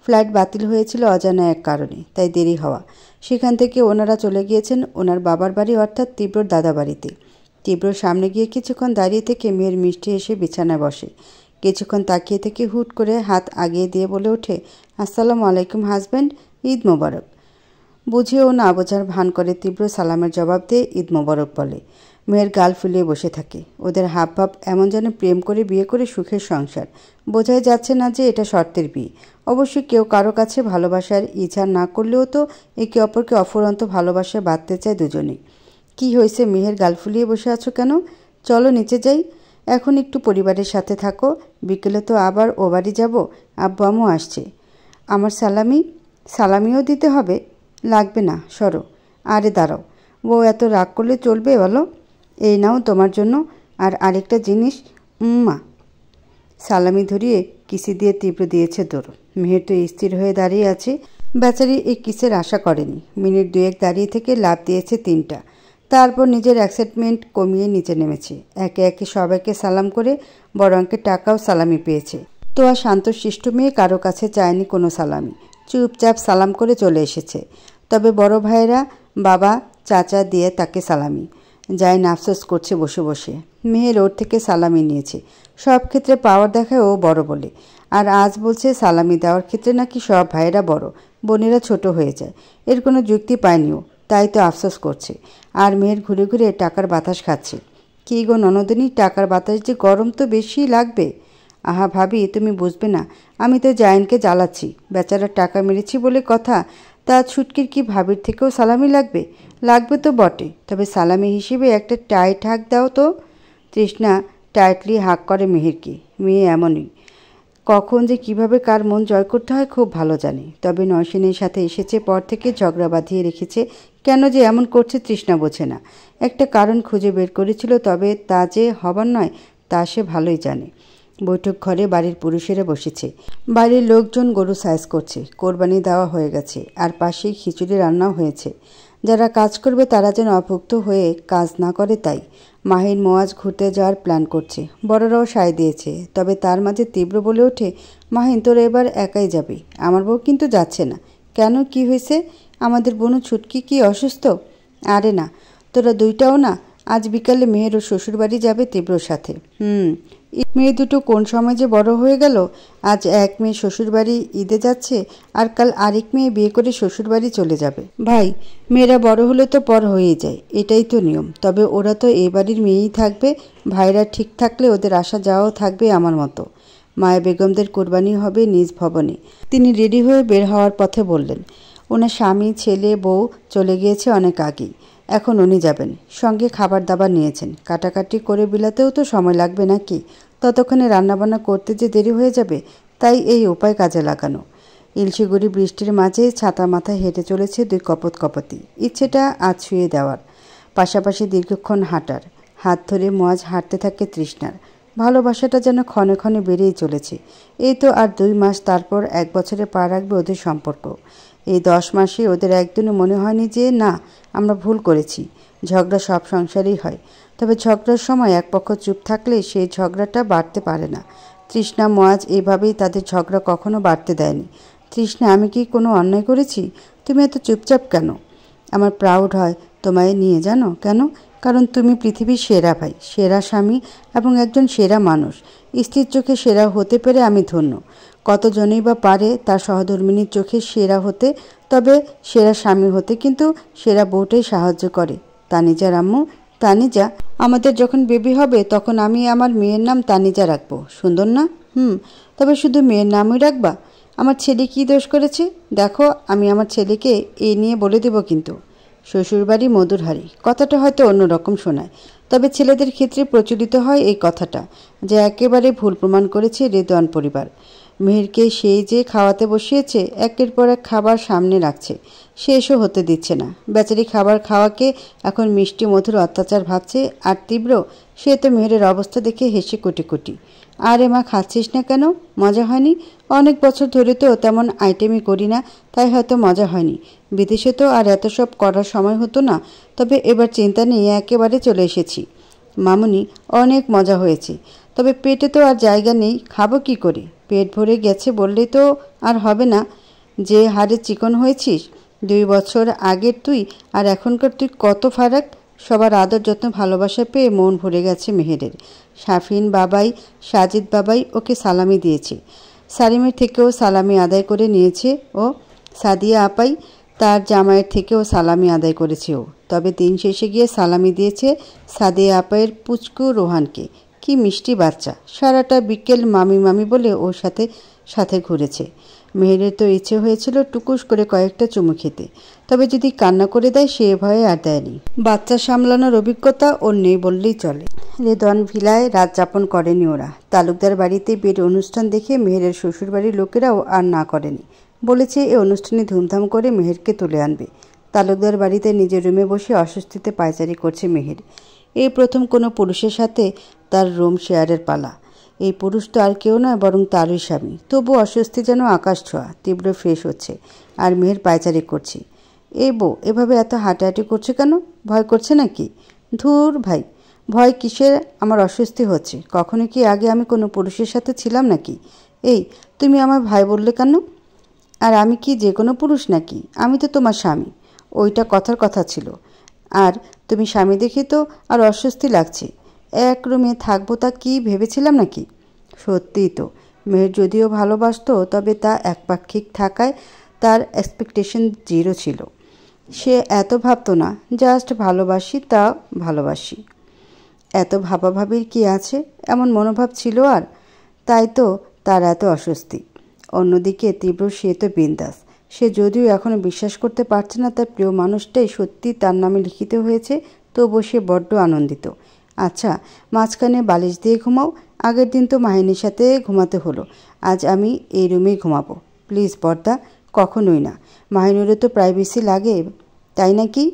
ফ্লাইট বাতিল হয়েছিল অজানা এক কারণে, তাই দেরি হওয়া। সেখান থেকে ওনারা চলে গিয়েছেন ওনার বাবার বাড়ি, অর্থাৎ তীব্রর দাদা বাড়িতে। তীব্রর সামনে গিয়ে কিছুক্ষণ দাঁড়িয়ে থেকে মেয়ের মিষ্টি এসে বিছানায় বসে। কিছুক্ষণ তাকিয়ে থেকে হুট করে হাত আগিয়ে দিয়ে বলে ওঠে, আসসালামু আলাইকুম হাজব্যান্ড, ঈদ মোবারক। বুঝেও না বোঝার ভান করে তীব্র সালামের জবাব দিয়ে ঈদ মোবারক বলে। মেয়ের গাল ফুলিয়ে বসে থাকে। ওদের হাবভাব এমন যেন প্রেম করে বিয়ে করে সুখের সংসার। বোঝাই যাচ্ছে না যে এটা শর্তের বিয়ে। অবশ্য কেউ কারো কাছে ভালোবাসার ইচ্ছা না করলেও তো একে অপরকে অফুরন্ত ভালোবাসায় বাঁধতে চায় দুজনেই। কি হয়েছে মেহের, গাল ফুলিয়ে বসে আছো কেন? চলো নিচে যাই, এখন একটু পরিবারের সাথে থাকো, বিকেলে তো আবার ও বাড়ি যাবো, আব্বু আম্মু আসছে। আমার সালামিও দিতে হবে? লাগবে না, সরো। আরে দাঁড়াও, বউ এত রাগ করলে চলবে বলো? এই নাও তোমার জন্য, আর আরেকটা জিনিস। মা। সালামি ধরিয়ে কিসি দিয়ে তীব্র দিয়েছে দৌড়। মেহের তো স্থির হয়ে দাঁড়িয়ে আছে। বেচারি এই কিসের আশা করেনি। মিনিট 2 দাঁড়িয়ে থেকে লাভ দিয়েছে 3টা। তারপর নিজের এক্সাইটমেন্ট কমিয়ে নিচে নেমেছে। একে একে সবাইকে সালাম করে বড় অঙ্কের টাকাও সালামি পেয়েছে। তো আর শান্তশিষ্ট মেয়ে কারো কাছে চায়নি কোনো সালামি, চুপচাপ সালাম করে চলে এসেছে। তবে বড় ভাইয়েরা বাবা চাচা দিয়ে তাকে সালামি। যাই আফসোস করছে বসে বসে। মেয়ের ওর থেকে সালামি নিয়েছে, সব ক্ষেত্রে পাওয়ার দেখায় ও বড় বলে। আর আজ বলছে সালামি দেওয়ার ক্ষেত্রে নাকি সব ভাইয়েরা বড়, বোনেরা ছোট হয়ে যায়। এর কোনো যুক্তি পায়নি ও, তাই তো আফসোস করছে। আর মেয়ের ঘুরে ঘুরে টাকার বাতাস খাচ্ছে। কী গো ননদিনী, টাকার বাতাস যে গরম তো বেশি লাগবে। আহা ভাবি, তুমি বুঝবে না, আমি তো জায়েনকে জ্বালাচ্ছি। বেচারা টাকা মেরেছি বলে কথা, তা ছুটকির কি ভাবির থেকেও সালামি লাগবে? লাগবে তো বটে, তবে সালামি হিসেবে একটা টাইট হাঁক দাও তো। তৃষ্ণা টাইটলি হাঁক করে মেহেরকে। মেয়ে এমনই, কখন যে কিভাবে কার মন জয় করতে হয় খুব ভালো জানে। তবে নয়সিনের সাথে এসেছে পর থেকে ঝগড়া বাঁধিয়ে রেখেছে, কেন যে এমন করছে তৃষ্ণা বোঝে না। একটা কারণ খুঁজে বের করেছিল, তবে তা যে হবার নয় তা সে ভালোই জানে। বৈঠক ঘরে বাড়ির পুরুষেরা বসেছে। বাড়ির লোকজন গরু সাইজ করছে, কোরবানি দেওয়া হয়ে গেছে, আর পাশেই খিচুড়ি রান্নাও হয়েছে। যারা কাজ করবে তারা যেন অভুক্ত হয়ে কাজ না করে তাই। মাহিন মোয়াজ ঘুরতে যাওয়ার প্ল্যান করছে, বড়রাও সায় দিয়েছে। তবে তার মাঝে তীব্র বলে ওঠে, মাহিন তোরা এবার একাই যাবি, আমার বউ কিন্তু যাচ্ছে না। কেন, কি হয়েছে? আমাদের বোনু ছুটকি কি অসুস্থ? আরে না, তোরা দুইটাও না, আজ বিকালে মেয়ের ও শ্বশুরবাড়ি যাবে তীব্রর সাথে। মেয়ে দুটো কোন সময় যে বড় হয়ে গেল। আজ এক মেয়ে শ্বশুরবাড়ি ঈদে যাচ্ছে, আর কাল আরেক মেয়ে বিয়ে করে শ্বশুরবাড়ি চলে যাবে। ভাই, মেয়েরা বড় হলে তো পর হয়েই যায়, এটাই তো নিয়ম। তবে ওরা তো এই বাড়ির মেয়েই থাকবে, ভাইরা ঠিক থাকলে ওদের আসা যাওয়াও থাকবে আমার মতো। মায়া বেগমদের কোরবানি হবে নিজ ভবনে। তিনি রেডি হয়ে বের হওয়ার পথে বললেন, ওনার স্বামী, ছেলে, বউ চলে গিয়েছে অনেক আগেই, এখন উনি যাবেন। সঙ্গে খাবার দাবার নিয়েছেন, কাটাকাটি করে বিলাতেও তো সময় লাগবে নাকি? ততক্ষণে রান্নাবান্না করতে যে দেরি হয়ে যাবে, তাই এই উপায় কাজে লাগানো। ইলশিগুড়ি বৃষ্টির মাঝে ছাতা মাথায় হেঁটে চলেছে দুই কপতি। ইচ্ছেটা আজ ছুঁয়ে দেওয়ার, পাশাপাশি দীর্ঘক্ষণ হাঁটার। হাত ধরে মোয়াজ হাঁটতে থাকে তৃষ্ণার। ভালোবাসাটা যেন ক্ষণে ক্ষণে বেড়েই চলেছে। এই তো আর 2 মাস, তারপর 1 বছরে পা রাখবে ওদের সম্পর্ক। এই 10 মাসে ওদের একদিনও মনে হয়নি যে না, আমরা ভুল করেছি। ঝগড়া সব সংসারেই হয়, তবে ঝগড়ার সময় এক পক্ষ চুপ থাকলে সেই ঝগড়াটা বাড়তে পারে না। তৃষ্ণা মোয়াজ এইভাবেই তাদের ঝগড়া কখনো বাড়তে দেয়নি। তৃষ্ণা, আমি কি কোনো অন্যায় করেছি? তুমি এত চুপচাপ কেন? আমার প্রাউড হয় তোমায় নিয়ে, জানো কেন? কারণ তুমি পৃথিবীর সেরা ভাই, সেরা স্বামী এবং একজন সেরা মানুষ। স্ত্রীর চোখে সেরা হতে পেরে আমি ধন্য। কতজনই বা পারে তার সহধর্মিনীর চোখে সেরা হতে, তবে সেরা স্বামী হতে কিন্তু সেরা বউটাই সাহায্য করে। তানিজার আম্মু, তানিজা, আমাদের যখন বেবি হবে তখন আমি আমার মেয়ের নাম তানিজা রাখবো। সুন্দর না? তবে শুধু মেয়ের নামই রাখবা? আমার ছেলে কি দোষ করেছে দেখো, আমি আমার ছেলেকে এই নিয়ে বলে দেব কিন্তু। শ্বশুরবাড়ি মধুর হাড়ি কথাটা হয়তো অন্যরকম শোনায়, তবে ছেলেদের ক্ষেত্রে প্রচলিত হয় এই কথাটা, যা একেবারে ভুল প্রমাণ করেছে রেদওয়ান পরিবার। মেহেরকে সেই যে খাওয়াতে বসিয়েছে, একের পর এক খাবার সামনে রাখছে, শেষও হতে দিচ্ছে না। বেচারি খাবার খাওয়াকে এখন মিষ্টি মধুর অত্যাচার ভাবছে। আর তীব্র, সে তো মেহেরের অবস্থা দেখে হেসে কোটি। আরে মা, খাচ্ছিস না কেন? মজা হয়নি? অনেক বছর ধরে তো তেমন আইটেমই করি না, তাই হয়তো মজা হয়নি। বিদেশে তো আর এত সব করার সময় হতো না, তবে এবার চিন্তা নিয়ে একেবারে চলে এসেছি। মামুনি, অনেক মজা হয়েছে, তবে পেটে তো আর জায়গা নেই, খাবো কি করে? পেট ভরে গেছে বললেই তো আর হবে না। যে হারে চিকন হয়েছিস, 2 বছর আগের তুই আর এখনকার তুই কত ফারাক। সবার আদর যত্ন ভালোবাসা পেয়ে মন ভরে গেছে মেহেরের। শাফিন বাবাই, সাজিদ বাবাই ওকে সালামি দিয়েছে, সালিমের থেকেও সালামি আদায় করে নিয়েছে ও। সাদিয়া আপাই তার জামাইয়ের থেকেও সালামি আদায় করেছে ও। তবে দিন শেষে গিয়ে সালামি দিয়েছে সাদিয়া আপাইয়ের পুচকু রোহানকে। কি মিষ্টি বাচ্চা, সারাটা বিকেল মামি বলে ওর সাথে ঘুরেছে। মেহেরের তো ইচ্ছে হয়েছিল টুকুস করে কয়েকটা চুমু খেতে, তবে যদি কান্না করে দেয় সে ভয়ে আর দেয়নি। বাচ্চা সামলানোর অভিজ্ঞতা ওর নেই বললেই চলে। রেদওয়ান ভিলায় রাত যাপন করেনি ওরা। তালুকদার বাড়িতে বিয়ের অনুষ্ঠান দেখে মেহেরের শ্বশুরবাড়ির লোকেরাও আর না করেনি। বলেছে এই অনুষ্ঠানে ধুমধাম করে মেহেরকে তুলে আনবে। তালুকদার বাড়িতে নিজের রুমে বসে অস্বস্তিতে পায়চারি করছে মেহের। এই প্রথম কোনো পুরুষের সাথে তার রুম শেয়ারের পালা। এই পুরুষ তো আর কেউ নয়, বরং তারই স্বামী। তবু অস্বস্তি যেন আকাশ ছোঁয়া। তীব্র ফ্রেশ হচ্ছে আর মেহের পায়চারি করছে। এই বউ এভাবে এত হাঁটাহাঁটি করছে কেন? ভয় করছে নাকি? ধুর ভাই, ভয় কিসের? আমার অস্বস্তি হচ্ছে। কখনো কি আগে আমি কোনো পুরুষের সাথে ছিলাম নাকি? এই, তুমি আমার ভাই বললে কেন? আর আমি কি যে কোনো পুরুষ নাকি? আমি তো তোমার স্বামী। ওইটা কথার কথা ছিল। আর তুমি স্বামী দেখে তো আর অস্বস্তি লাগছে। এক রুমে থাকবো তা কি ভেবেছিলাম নাকি? সত্যিই তো, মেয়ের যদিও ভালোবাসত, তবে তা একপাক্ষিক থাকায় তার এক্সপেকটেশন 0 ছিল। সে এত ভাবতো না, জাস্ট ভালোবাসি তা ভালোবাসি। এত ভাবাভাবির কি আছে? এমন মনোভাব ছিল আর, তাই তো তার এত অস্বস্তি। অন্যদিকে তীব্র, সে তো বিন্দাস। সে যদিও এখনও বিশ্বাস করতে পারছে না তার প্রিয় মানুষটাই সত্যি তার নামে লিখিত হয়েছে, তবুও সে বড্ড আনন্দিত। আচ্ছা, মাঝখানে বালিশ দিয়ে ঘুমাও। আগের দিন তো মাহিনীর সাথে ঘুমাতে হলো, আজ আমি এই রুমেই ঘুমাবো। প্লিজ বর্দা। কখনোই না, মাহিনুরও তো প্রাইভেসি লাগে, তাই নাকি?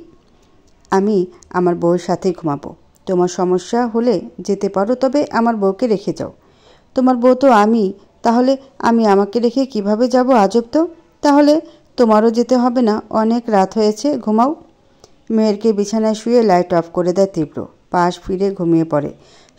আমি আমার বউয়ের সাথেই ঘুমাবো। তোমার সমস্যা হলে যেতে পারো, তবে আমার বউকে রেখে যাও। তোমার বউ তো আমি, তাহলে আমি আমাকে রেখে কিভাবে যাব? আজব তো। তাহলে তোমারও যেতে হবে না, অনেক রাত হয়েছে, ঘুমাও। মেহেরকে বিছানায় শুয়ে লাইট অফ করে দেয় তীব্র। পাশ ফিরে ঘুমিয়ে পড়ে।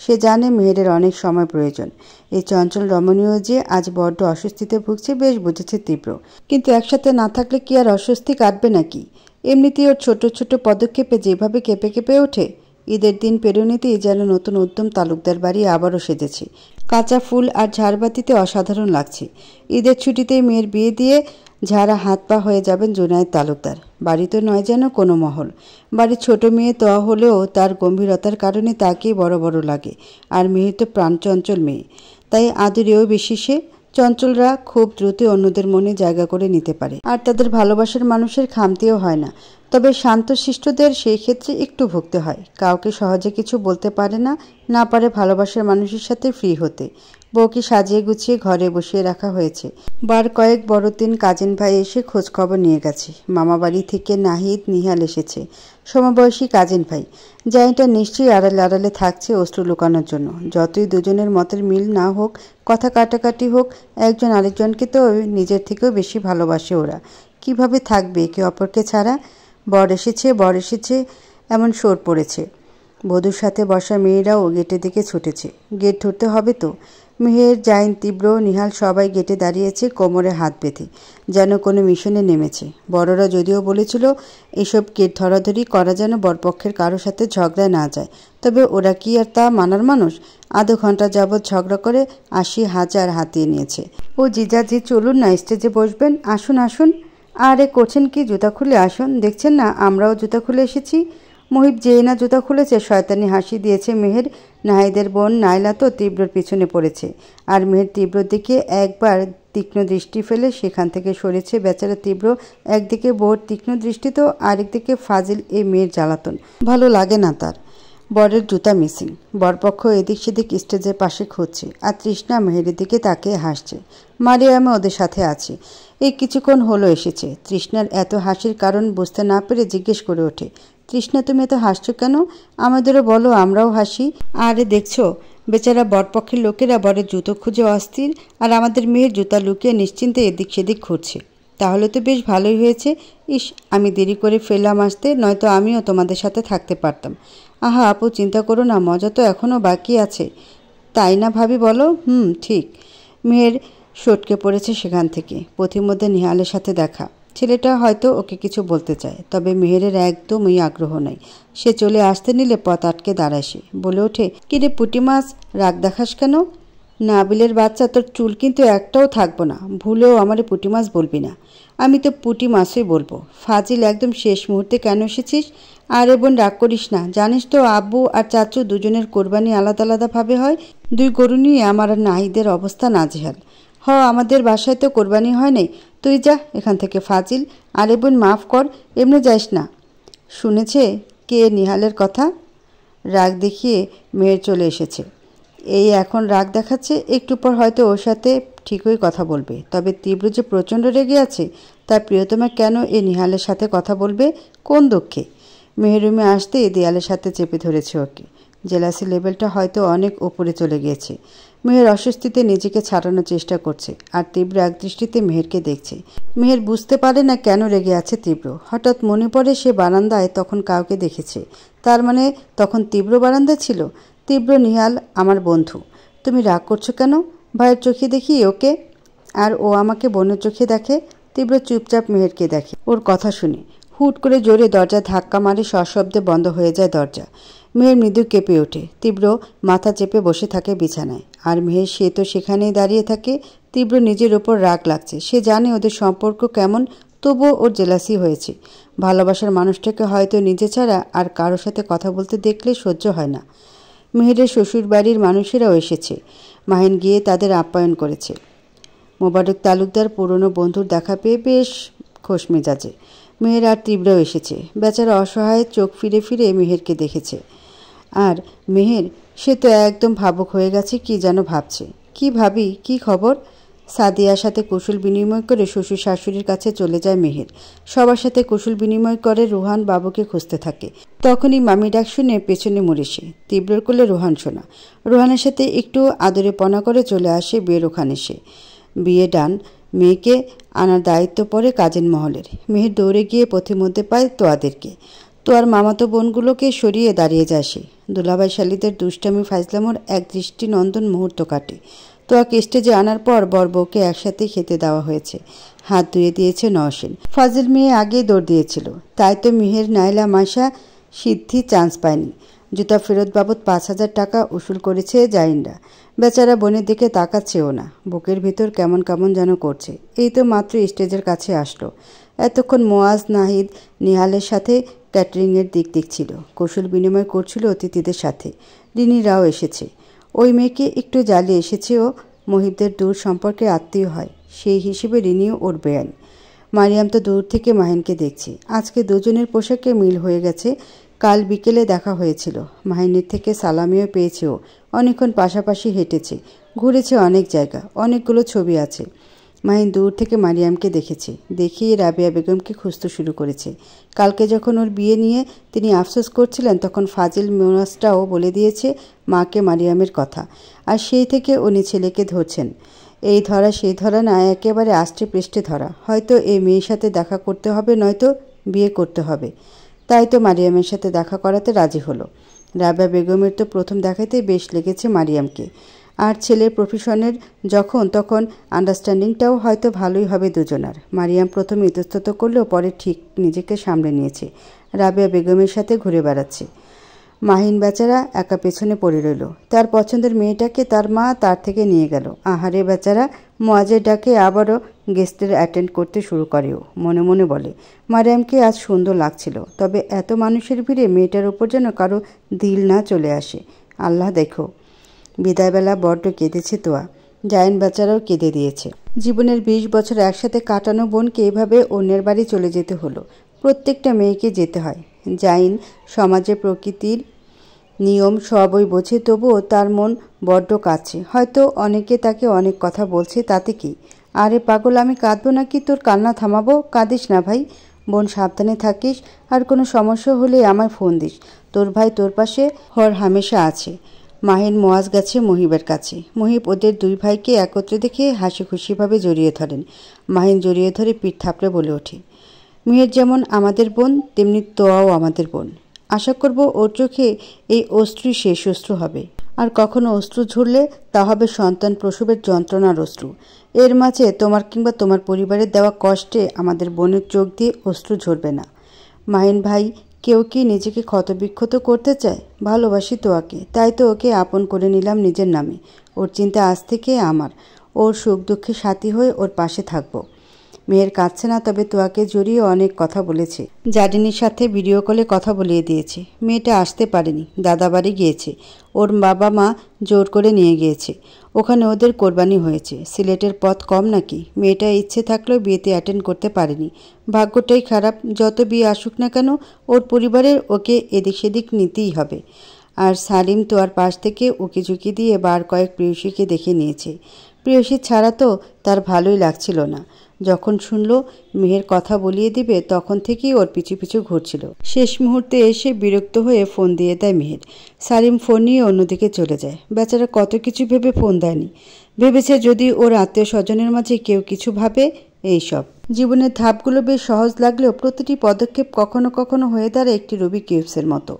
সে জানে মেহেরের অনেক সময় প্রয়োজন। এই চঞ্চল রমণীয় যে আজ বড্ড অস্বস্তিতে ভুগছে বেশ বুঝেছে তীব্র। কিন্তু একসাথে না থাকলে কি আর অস্বস্তি কাটবে নাকি? এমনিতেই ওর ছোট ছোট পদক্ষেপে যেভাবে কেঁপে কেঁপে ওঠে। ঈদের দিন পেরোনিতেই যেন নতুন উদ্যম তালুকদার বাড়ি আবারও সেজেছে। কাঁচা ফুল আর ঝাড়বাতিতে অসাধারণ লাগছে। ঈদের ছুটিতেই মেয়ের বিয়ে দিয়ে ঝাড়া হাত পা হয়ে যাবেন জুনায়েদ তালুকদার। বাড়ি তো নয় যেন কোনো মহল। বাড়ির ছোট মেয়ে তো হলেও তার গম্ভীরতার কারণে তাকেই বড় বড় লাগে। আর মেয়ে তো প্রাণচঞ্চল মেয়ে, তাই আদরেও বেশি সে। চঞ্চলরা খুব দ্রুত অন্যদের মনে জায়গা করে নিতে পারে, আর তাদের ভালোবাসার মানুষের খামতিও হয় না। তবে শান্তশিষ্টদের সেই ক্ষেত্রে একটু ভুগতে হয়। কাউকে সহজে কিছু বলতে পারে না, না পারে ভালোবাসার মানুষের সাথে ফ্রি হতে। বউকে সাজিয়ে গুছিয়ে ঘরে বসিয়ে রাখা হয়েছে। বার কয়েক বড়দিন কাজিন ভাই এসে খোঁজ খবর নিয়ে গেছে। মামাবাড়ি থেকে নাহিদ নিহাল এসেছে, সমবয়সী কাজিন ভাই। জায়গাটা নিশ্চয়ই আড়ালে আড়ালে থাকছে অশ্রু লুকানোর জন্য। যতই দুজনের মতের মিল না হোক, কথা কাটাকাটি হোক, একজন আরেকজনকে তো নিজের থেকেও বেশি ভালোবাসে ওরা। কিভাবে থাকবে একে অপরকে ছাড়া? বর এসেছে এমন শোর পড়েছে। বধূর সাথে বসা মেয়েরাও গেটের দিকে ছুটেছে। গেট ধরতে হবে তো। মেহের, জাইন, তীব্র, নিহাল সবাই গেটে দাঁড়িয়েছে কোমরে হাত বেঁধে, যেন কোনো মিশনে নেমেছে। বড়রা যদিও বলেছিল এসব গেট ধরাধরি করা যেন বরপক্ষের কারো সাথে ঝগড়ায় না যায়, তবে ওরা কি আর তা মানার মানুষ? আধা ঘন্টা যাবৎ ঝগড়া করে 80,000 হাতিয়ে নিয়েছে। ও জিজাজি, চলুন না, স্টেজে বসবেন। আসুন আসুন। আরে করছেন কি? জুতা খুলে আসুন। দেখছেন না আমরাও জুতা খুলে এসেছি। মহিব যেই না জুতা খুলেছে, শয়তানি হাসি দিয়েছে মেহের। নাহিদের বোন নাইলা তো তীব্রর পিছনে পড়েছে, আর মেহের তীব্রর দিকে একবার তীক্ষ্ণ দৃষ্টি ফেলে সেখান থেকে সরেছে। বেচারা তীব্র। একদিকে বউর তীক্ষ্ণ দৃষ্টি তো আরেকদিকে ফাজিল এই মেয়ের জ্বালাতন। ভালো লাগে না তার। বরের জুতা মিসিং। বরপক্ষ এদিক সেদিক স্টেজের পাশে খুঁজছে, আর তৃষ্ণা মেহেরের দিকে তাকিয়ে হাসছে। মারিয়ামে ওদের সাথে আছে। এই কিছুক্ষণ হলো এসেছে। তৃষ্ণার এত হাসির কারণ বুঝতে না পেরে জিজ্ঞেস করে ওঠে, তৃষ্ণা তুমি এত হাসছো কেন? আমাদেরও বলো, আমরাও হাসি। আরে দেখছো, বেচারা বরপক্ষের লোকেরা বরের জুতো খুঁজে অস্থির, আর আমাদের মেয়ের জুতা লুকিয়ে নিশ্চিন্তে এদিক সেদিক ঘুরছে। তাহলে তো বেশ ভালোই হয়েছে। ইস, আমি দেরি করে ফেললাম আসতে, নয়তো আমিও তোমাদের সাথে থাকতে পারতাম। আহা আপু, চিন্তা করো না, মজা তো এখনও বাকি আছে। তাই না ভাবি, বলো? ঠিক। মেয়ের সটকে পড়েছে সেখান থেকে। পথিমধ্যে নিহালের সাথে দেখা। ছেলেটা হয়তো ওকে কিছু বলতে চায়, তবে মেহেরের একদমই আগ্রহ নেই। সে চলে আসতে নিলে পথ আটকে দাঁড়ায়। সে বলে ওঠে, কিরে পুঁটি মাছ, রাগ দেখাস কেন? নাবিলের বাচ্চা, তোর চুল কিন্তু একটাও থাকবো না। ভুলেও আমারে পুঁটি মাছ বলবি না। আমি তো পুঁটি মাছই বলবো। ফাজিল, একদম শেষ মুহূর্তে কেন এসেছিস? আরে বোন, রাগ করিস না। জানিস তো আব্বু আর চাচু দুজনের কোরবানি আলাদা আলাদাভাবে হয়। 2 গরু নিয়ে আমার আর নাহিদের অবস্থা নাজেহাল। আমাদের বাসায় তো কোরবানি হয় নাই। তুই যা এখান থেকে ফাজিল। আরে বোন, মাফ কর, এমনি যাইস না। শুনেছে কে নিহালের কথা? রাগ দেখিয়ে মেয়ের চলে এসেছে। এই এখন রাগ দেখাচ্ছে, একটু পর হয়তো ওর সাথে ঠিকই কথা বলবে। তবে তীব্র যে প্রচণ্ড রেগে আছে, তার প্রিয়তমা কেন এ নিহালের সাথে কথা বলবে? কোন দুঃখে? মেহরুমে আসতে দেয়ালের সাথে চেপে ধরেছে ওকে। জেলাসি লেভেলটা হয়তো অনেক উপরে চলে গিয়েছে। মেহের অস্বস্তিতে নিজেকে ছাড়ানোর চেষ্টা করছে, আর তীব্র একদৃষ্টিতে মেহেরকে দেখছে। মেহের বুঝতে পারে না কেন রেগে আছে তীব্র। হঠাৎ মনে পড়ে সে বারান্দায় তখন কাউকে দেখেছে। তার মানে তখন তীব্র বারান্দা ছিল। তীব্র, নিহাল আমার বন্ধু। তুমি রাগ করছো কেন? ভাইয়ের চোখে দেখি ওকে, আর ও আমাকে বোনের চোখে দেখে। তীব্র চুপচাপ মেহেরকে দেখে। ওর কথা শুনে হুট করে জোরে দরজা ধাক্কা মারে, সশব্দে বন্ধ হয়ে যায় দরজা। মেহের মৃদু কেঁপে ওঠে। তীব্র মাথা চেপে বসে থাকে বিছানায়, আর মেহের সে তো সেখানেই দাঁড়িয়ে থাকে। তীব্র নিজের ওপর রাগ লাগছে। সে জানে ওদের সম্পর্ক কেমন, তবুও ওর জেলাসি হয়েছে। ভালোবাসার মানুষটাকে হয়তো নিজে ছাড়া আর কারো সাথে কথা বলতে দেখলে সহ্য হয় না। মেহেরের শ্বশুর বাড়ির মানুষেরাও এসেছে। মাহিন গিয়ে তাদের আপ্যায়ন করেছে। মোবারক তালুকদার পুরনো বন্ধুর দেখা পেয়ে বেশ খোশ মেজাজে। মেহের আর তীব্রও এসেছে। বেচারা অসহায় চোখ ফিরে ফিরে মেহেরকে দেখেছে। আর মেহের, সে তো একদম ভাবুক হয়ে গেছে, কি যেন ভাবছে। কি ভাবি, কি খবর? সাদিয়ার সাথে কুশল বিনিময় করে শ্বশুর শাশুড়ির কাছে চলে যায় মেহের। সবার সাথে কুশল বিনিময় করে রুহান বাবুকে খুঁজতে থাকে। তখনই মামি ডাক শুনে পেছনে মুড়ে সে। তীব্রর কোলে রুহান শোনা। রুহানের সাথে একটু আদরে পনা করে চলে আসে বিয়ের ওখানে সে। বিয়ে ডান, মেয়েকে আনার দায়িত্ব পড়ে কাজের মহলের। মেহের দৌড়ে গিয়ে পথিমধ্যে পায় তোয়াদেরকে। তোয়ার মামাতো বোনগুলোকে সরিয়ে দাঁড়িয়ে যায় সে। দুলাভাই শালিদের দুষ্টামি ফাজলামোর এক দৃষ্টিনন্দন মুহূর্ত কাটে। তোয়াকে স্টেজে আনার পর বর বউকে একসাথে খেতে দেওয়া হয়েছে। হাত ধুয়ে দিয়েছে নওশিন। ফাজিল মেয়ে আগেই দৌড় দিয়েছিল, তাই তো মেহের, নাইলা, মাইশা, সিদ্ধি চান্স পায়নি। জুতা ফেরত বাবদ 5,000 টাকা উসুল করেছে জাইনরা। বেচারা বোনের দিকে তাকাচ্ছেও না। বুকের ভিতর কেমন কেমন যেন করছে। এই তো মাত্র স্টেজের কাছে আসলো। এতক্ষণ মোয়াজ, নাহিদ, নিহালের সাথে ক্যাটারিংয়ের দিক দেখছিল, কৌশল বিনিময় করছিল অতিথিদের সাথে। রিনিরাও এসেছে। ওই মেয়েকে একটু জ্বালিয়ে এসেছেও। মহিবদের দূর সম্পর্কে আত্মীয় হয়, সেই হিসেবে রিনিও ওর বেআইন। মারিয়াম তো দূর থেকে মাহিনকে দেখছে। আজকে দুজনের পোশাকে মিল হয়ে গেছে। কাল বিকেলে দেখা হয়েছিল। মাহিনের থেকে সালামিও পেয়েছে ও। অনেকক্ষণ পাশাপাশি হেঁটেছে, ঘুরেছে অনেক জায়গা, অনেকগুলো ছবি আছে। মাহিন দূর থেকে মারিয়ামকে দেখেছে, দেখিয়ে রাবেয়া বেগমকে খুঁজতে শুরু করেছে। কালকে যখন ওর বিয়ে নিয়ে তিনি আফসোস করছিলেন, তখন ফাজিল মোনাসটাও বলে দিয়েছে মাকে মারিয়ামের কথা। আর সেই থেকে উনি ছেলেকে ধরছেন। এই ধরা সেই ধরা না, একেবারে আষ্টে পৃষ্ঠে ধরা। হয়তো এই মেয়ের সাথে দেখা করতে হবে, নয়তো বিয়ে করতে হবে। তাই তো মারিয়ামের সাথে দেখা করাতে রাজি হলো। রাবেয়া বেগমের তো প্রথম দেখাতেই বেশ লেগেছে মারিয়ামকে। আর ছেলের প্রফেশনের যখন, তখন আন্ডারস্ট্যান্ডিংটাও হয়তো ভালোই হবে দুজনার। মারিয়াম প্রথমে ইতস্তত করলেও পরে ঠিক নিজেকে সামলে নিয়েছে। রাবেয়া বেগমের সাথে ঘুরে বেড়াচ্ছে। মাহিন বেচারা একা পেছনে পড়ে রইল। তার পছন্দের মেয়েটাকে তার মা তার থেকে নিয়ে গেল। আহারে বেচারা, মোয়াজের ডাকে আবারও গেস্টের অ্যাটেন্ড করতে শুরু করেও। মনে মনে বলে, মারিয়ামকে আজ সুন্দর লাগছিল, তবে এত মানুষের ভিড়ে মেয়েটার ওপর যেন কারো দিল না চলে আসে। আল্লাহ দেখো। বিদায়বেলা বড্ড কেঁদেছে তোয়া। জায়েন বেচারাও কেঁদে দিয়েছে। জীবনের 20 বছর একসাথে কাটানো বোনকে এভাবে অন্যের বাড়ি চলে যেতে হলো। প্রত্যেকটা মেয়েকে যেতে হয়। জাইন সমাজে প্রকৃতির নিয়ম সবই বোঝে, তবুও তার মন বড্ড কাছে। হয়তো অনেকে তাকে অনেক কথা বলছে, তাতে কি? আরে পাগল, আমি কাঁদবো নাকি তোর কান্না থামাবো? কাঁদিস না ভাই বোন, সাবধানে থাকিস। আর কোনো সমস্যা হলে আমায় ফোন দিস। তোর ভাই তোর পাশে হর হামেশা আছে। মাহিন মোয়াজ গেছে মহিবের কাছে। মহিব ওদের দুই ভাইকে একত্রে দেখে হাসি খুশিভাবে জড়িয়ে ধরেন। মাহিন জড়িয়ে ধরে পিঠ থাপড়ে বলে ওঠে, মেহের যেমন আমাদের বোন, তেমনি তোয়াও আমাদের বোন। আশা করব ওর চোখে এই অশ্রুই শেষ অশ্রু হবে। আর কখনো অশ্রু ঝরলে তা হবে সন্তান প্রসবের যন্ত্রণার অশ্রু। এর মাঝে তোমার কিংবা তোমার পরিবারের দেওয়া কষ্টে আমাদের বোনের চোখ দিয়ে অশ্রু ঝরবে না। মাহিন ভাই, কেউ কি নিজেকে ক্ষতবিক্ষত করতে চায়? ভালোবাসি তোয়াকে, তাই তো ওকে আপন করে নিলাম নিজের নামে। ওর চিন্তা আজ থেকে আমার। ওর সুখ দুঃখে সাথী হয়ে ওর পাশে থাকবো। মেয়ের কাঁদছে না, তবে তোয়াকে জড়িয়ে অনেক কথা বলেছে। জাডিনির সাথে ভিডিও কলে কথা বলিয়ে দিয়েছে। মেয়েটা আসতে পারেনি, দাদাবাড়ি গিয়েছে। ওর বাবা মা জোর করে নিয়ে গিয়েছে। ওখানে ওদের কোরবানি হয়েছে। সিলেটের পথ কম নাকি? মেয়েটা ইচ্ছে থাকলেও বিয়েতে অ্যাটেন্ড করতে পারেনি। ভাগ্যটাই খারাপ। যত বিয়ে আসুক না কেন, ওর পরিবারের ওকে এদিক সেদিক নিতেই হবে। আর সালিম তোয়ার পাশ থেকে উকি ঝুঁকি দিয়ে বার কয়েক প্রেয়সীকে দেখে নিয়েছে। প্রেয়সী ছাড়া তো তার ভালোই লাগছিল না। যখন শুনল মেহের কথা বলিয়ে দিবে, তখন থেকেই ওর পিছু পিছু ঘুরছিল। শেষ মুহূর্তে এসে বিরক্ত হয়ে ফোন দিয়ে দেয় মেহের। সালিম ফোন নিয়ে অন্যদিকে চলে যায়। বেচারা কত কিছু ভেবে ফোন দেয়নি। ভেবেছে যদি ওর আত্মীয় স্বজনের মাঝে কেউ কিছু ভাবে। এইসব জীবনের ধাপগুলো বেশ সহজ লাগলেও প্রতিটি পদক্ষেপ কখনো কখনো হয়ে দাঁড়ায় একটি রুবিক কিউবসের মতো।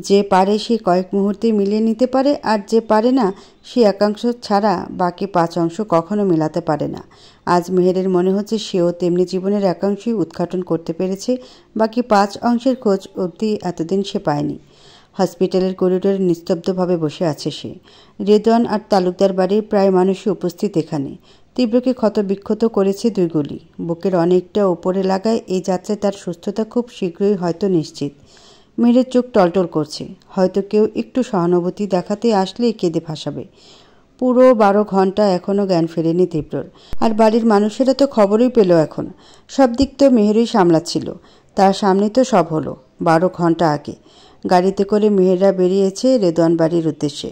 যে পারে সে কয়েক মুহূর্তে মিলিয়ে নিতে পারে, আর যে পারে না সে একাংশ ছাড়া বাকি 5 অংশ কখনো মেলাতে পারে না। আজ মেহেরের মনে হচ্ছে সেও তেমনি জীবনের একাংশই উদ্ঘাটন করতে পেরেছে। বাকি 5 অংশের খোঁজ অবধি এতদিন সে পায়নি। হসপিটালের করিডোরে নিস্তব্ধভাবে বসে আছে সে। রেদওয়ান আর তালুকদার বাড়ির প্রায় মানুষই উপস্থিত এখানে। তীব্রকে ক্ষতবিক্ষত করেছে 2 গুলি। বুকের অনেকটা ওপরে লাগায় এই যাত্রায় তার সুস্থতা খুব শীঘ্রই হয়তো নিশ্চিত। মেয়ের চোখ টলটল করছে। হয়তো কেউ একটু সহানুভূতি দেখাতে আসলেই কেঁদে ভাসাবে। পুরো 12 ঘন্টা এখনও জ্ঞান ফেরেনি তীব্রর। আর বাড়ির মানুষেরা তো খবরই পেল এখন। সব দিক তো মেহেরই সামলাচ্ছিল। তার সামনে তো সব হলো 12 ঘন্টা আগে। গাড়িতে করে মেহেররা বেরিয়েছে রেদওয়ান বাড়ির উদ্দেশ্যে।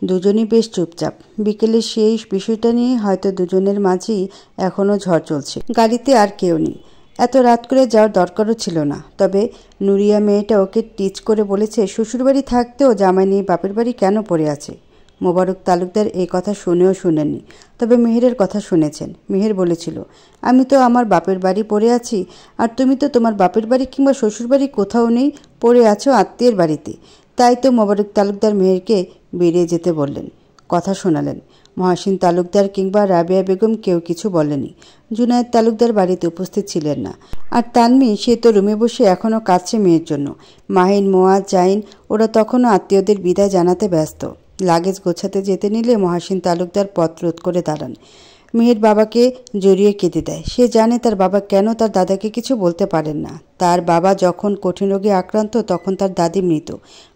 দুজনই বেশ চুপচাপ। বিকেলে সেই বিষয়টা নিয়ে হয়তো দুজনের মাঝেই এখনও ঝড় চলছে। গাড়িতে আর কেউ নেই। এত রাত করে যাওয়ার দরকারও ছিল না। তবে নুরিয়া মেয়েটা ওকে টিচ করে বলেছে শ্বশুরবাড়ি থাকতেও জামাই নিয়ে বাপের বাড়ি কেন পড়ে আছে। মোবারক তালুকদার এই কথা শুনেও শুনেননি, তবে মেহেরের কথা শুনেছেন। মেহের বলেছিল, আমি তো আমার বাপের বাড়ি পড়ে আছি, আর তুমি তো তোমার বাপের বাড়ি কিংবা শ্বশুরবাড়ি কোথাও নেই, পড়ে আছো আত্মীয়ের বাড়িতে। তাই তো মোবারক তালুকদার মেহেরকে বেরিয়ে যেতে বললেন, কথা শোনালেন। মহাসিন তালুকদার কিংবা রাবেয়া বেগম কেউ কিছু বলেনি। জুনায়েদ তালুকদার বাড়িতে উপস্থিত ছিলেন না। আর তানমি, সে তো রুমে বসে এখনও কাঁদছে মেয়ের জন্য। মাহিন, মোয়াজ, জাইন ওরা তখনও আত্মীয়দের বিদায় জানাতে ব্যস্ত। লাগেজ গোছাতে যেতে নিলে মহাসিন তালুকদার পথ রোধ করে দাঁড়ান। মেয়ের বাবাকে জড়িয়ে কেঁদে দেয়। সে জানে তার বাবা কেন তার দাদাকে কিছু বলতে পারেন না। তার বাবা যখন কঠিন রোগে আক্রান্ত তখন তার দাদি মৃত।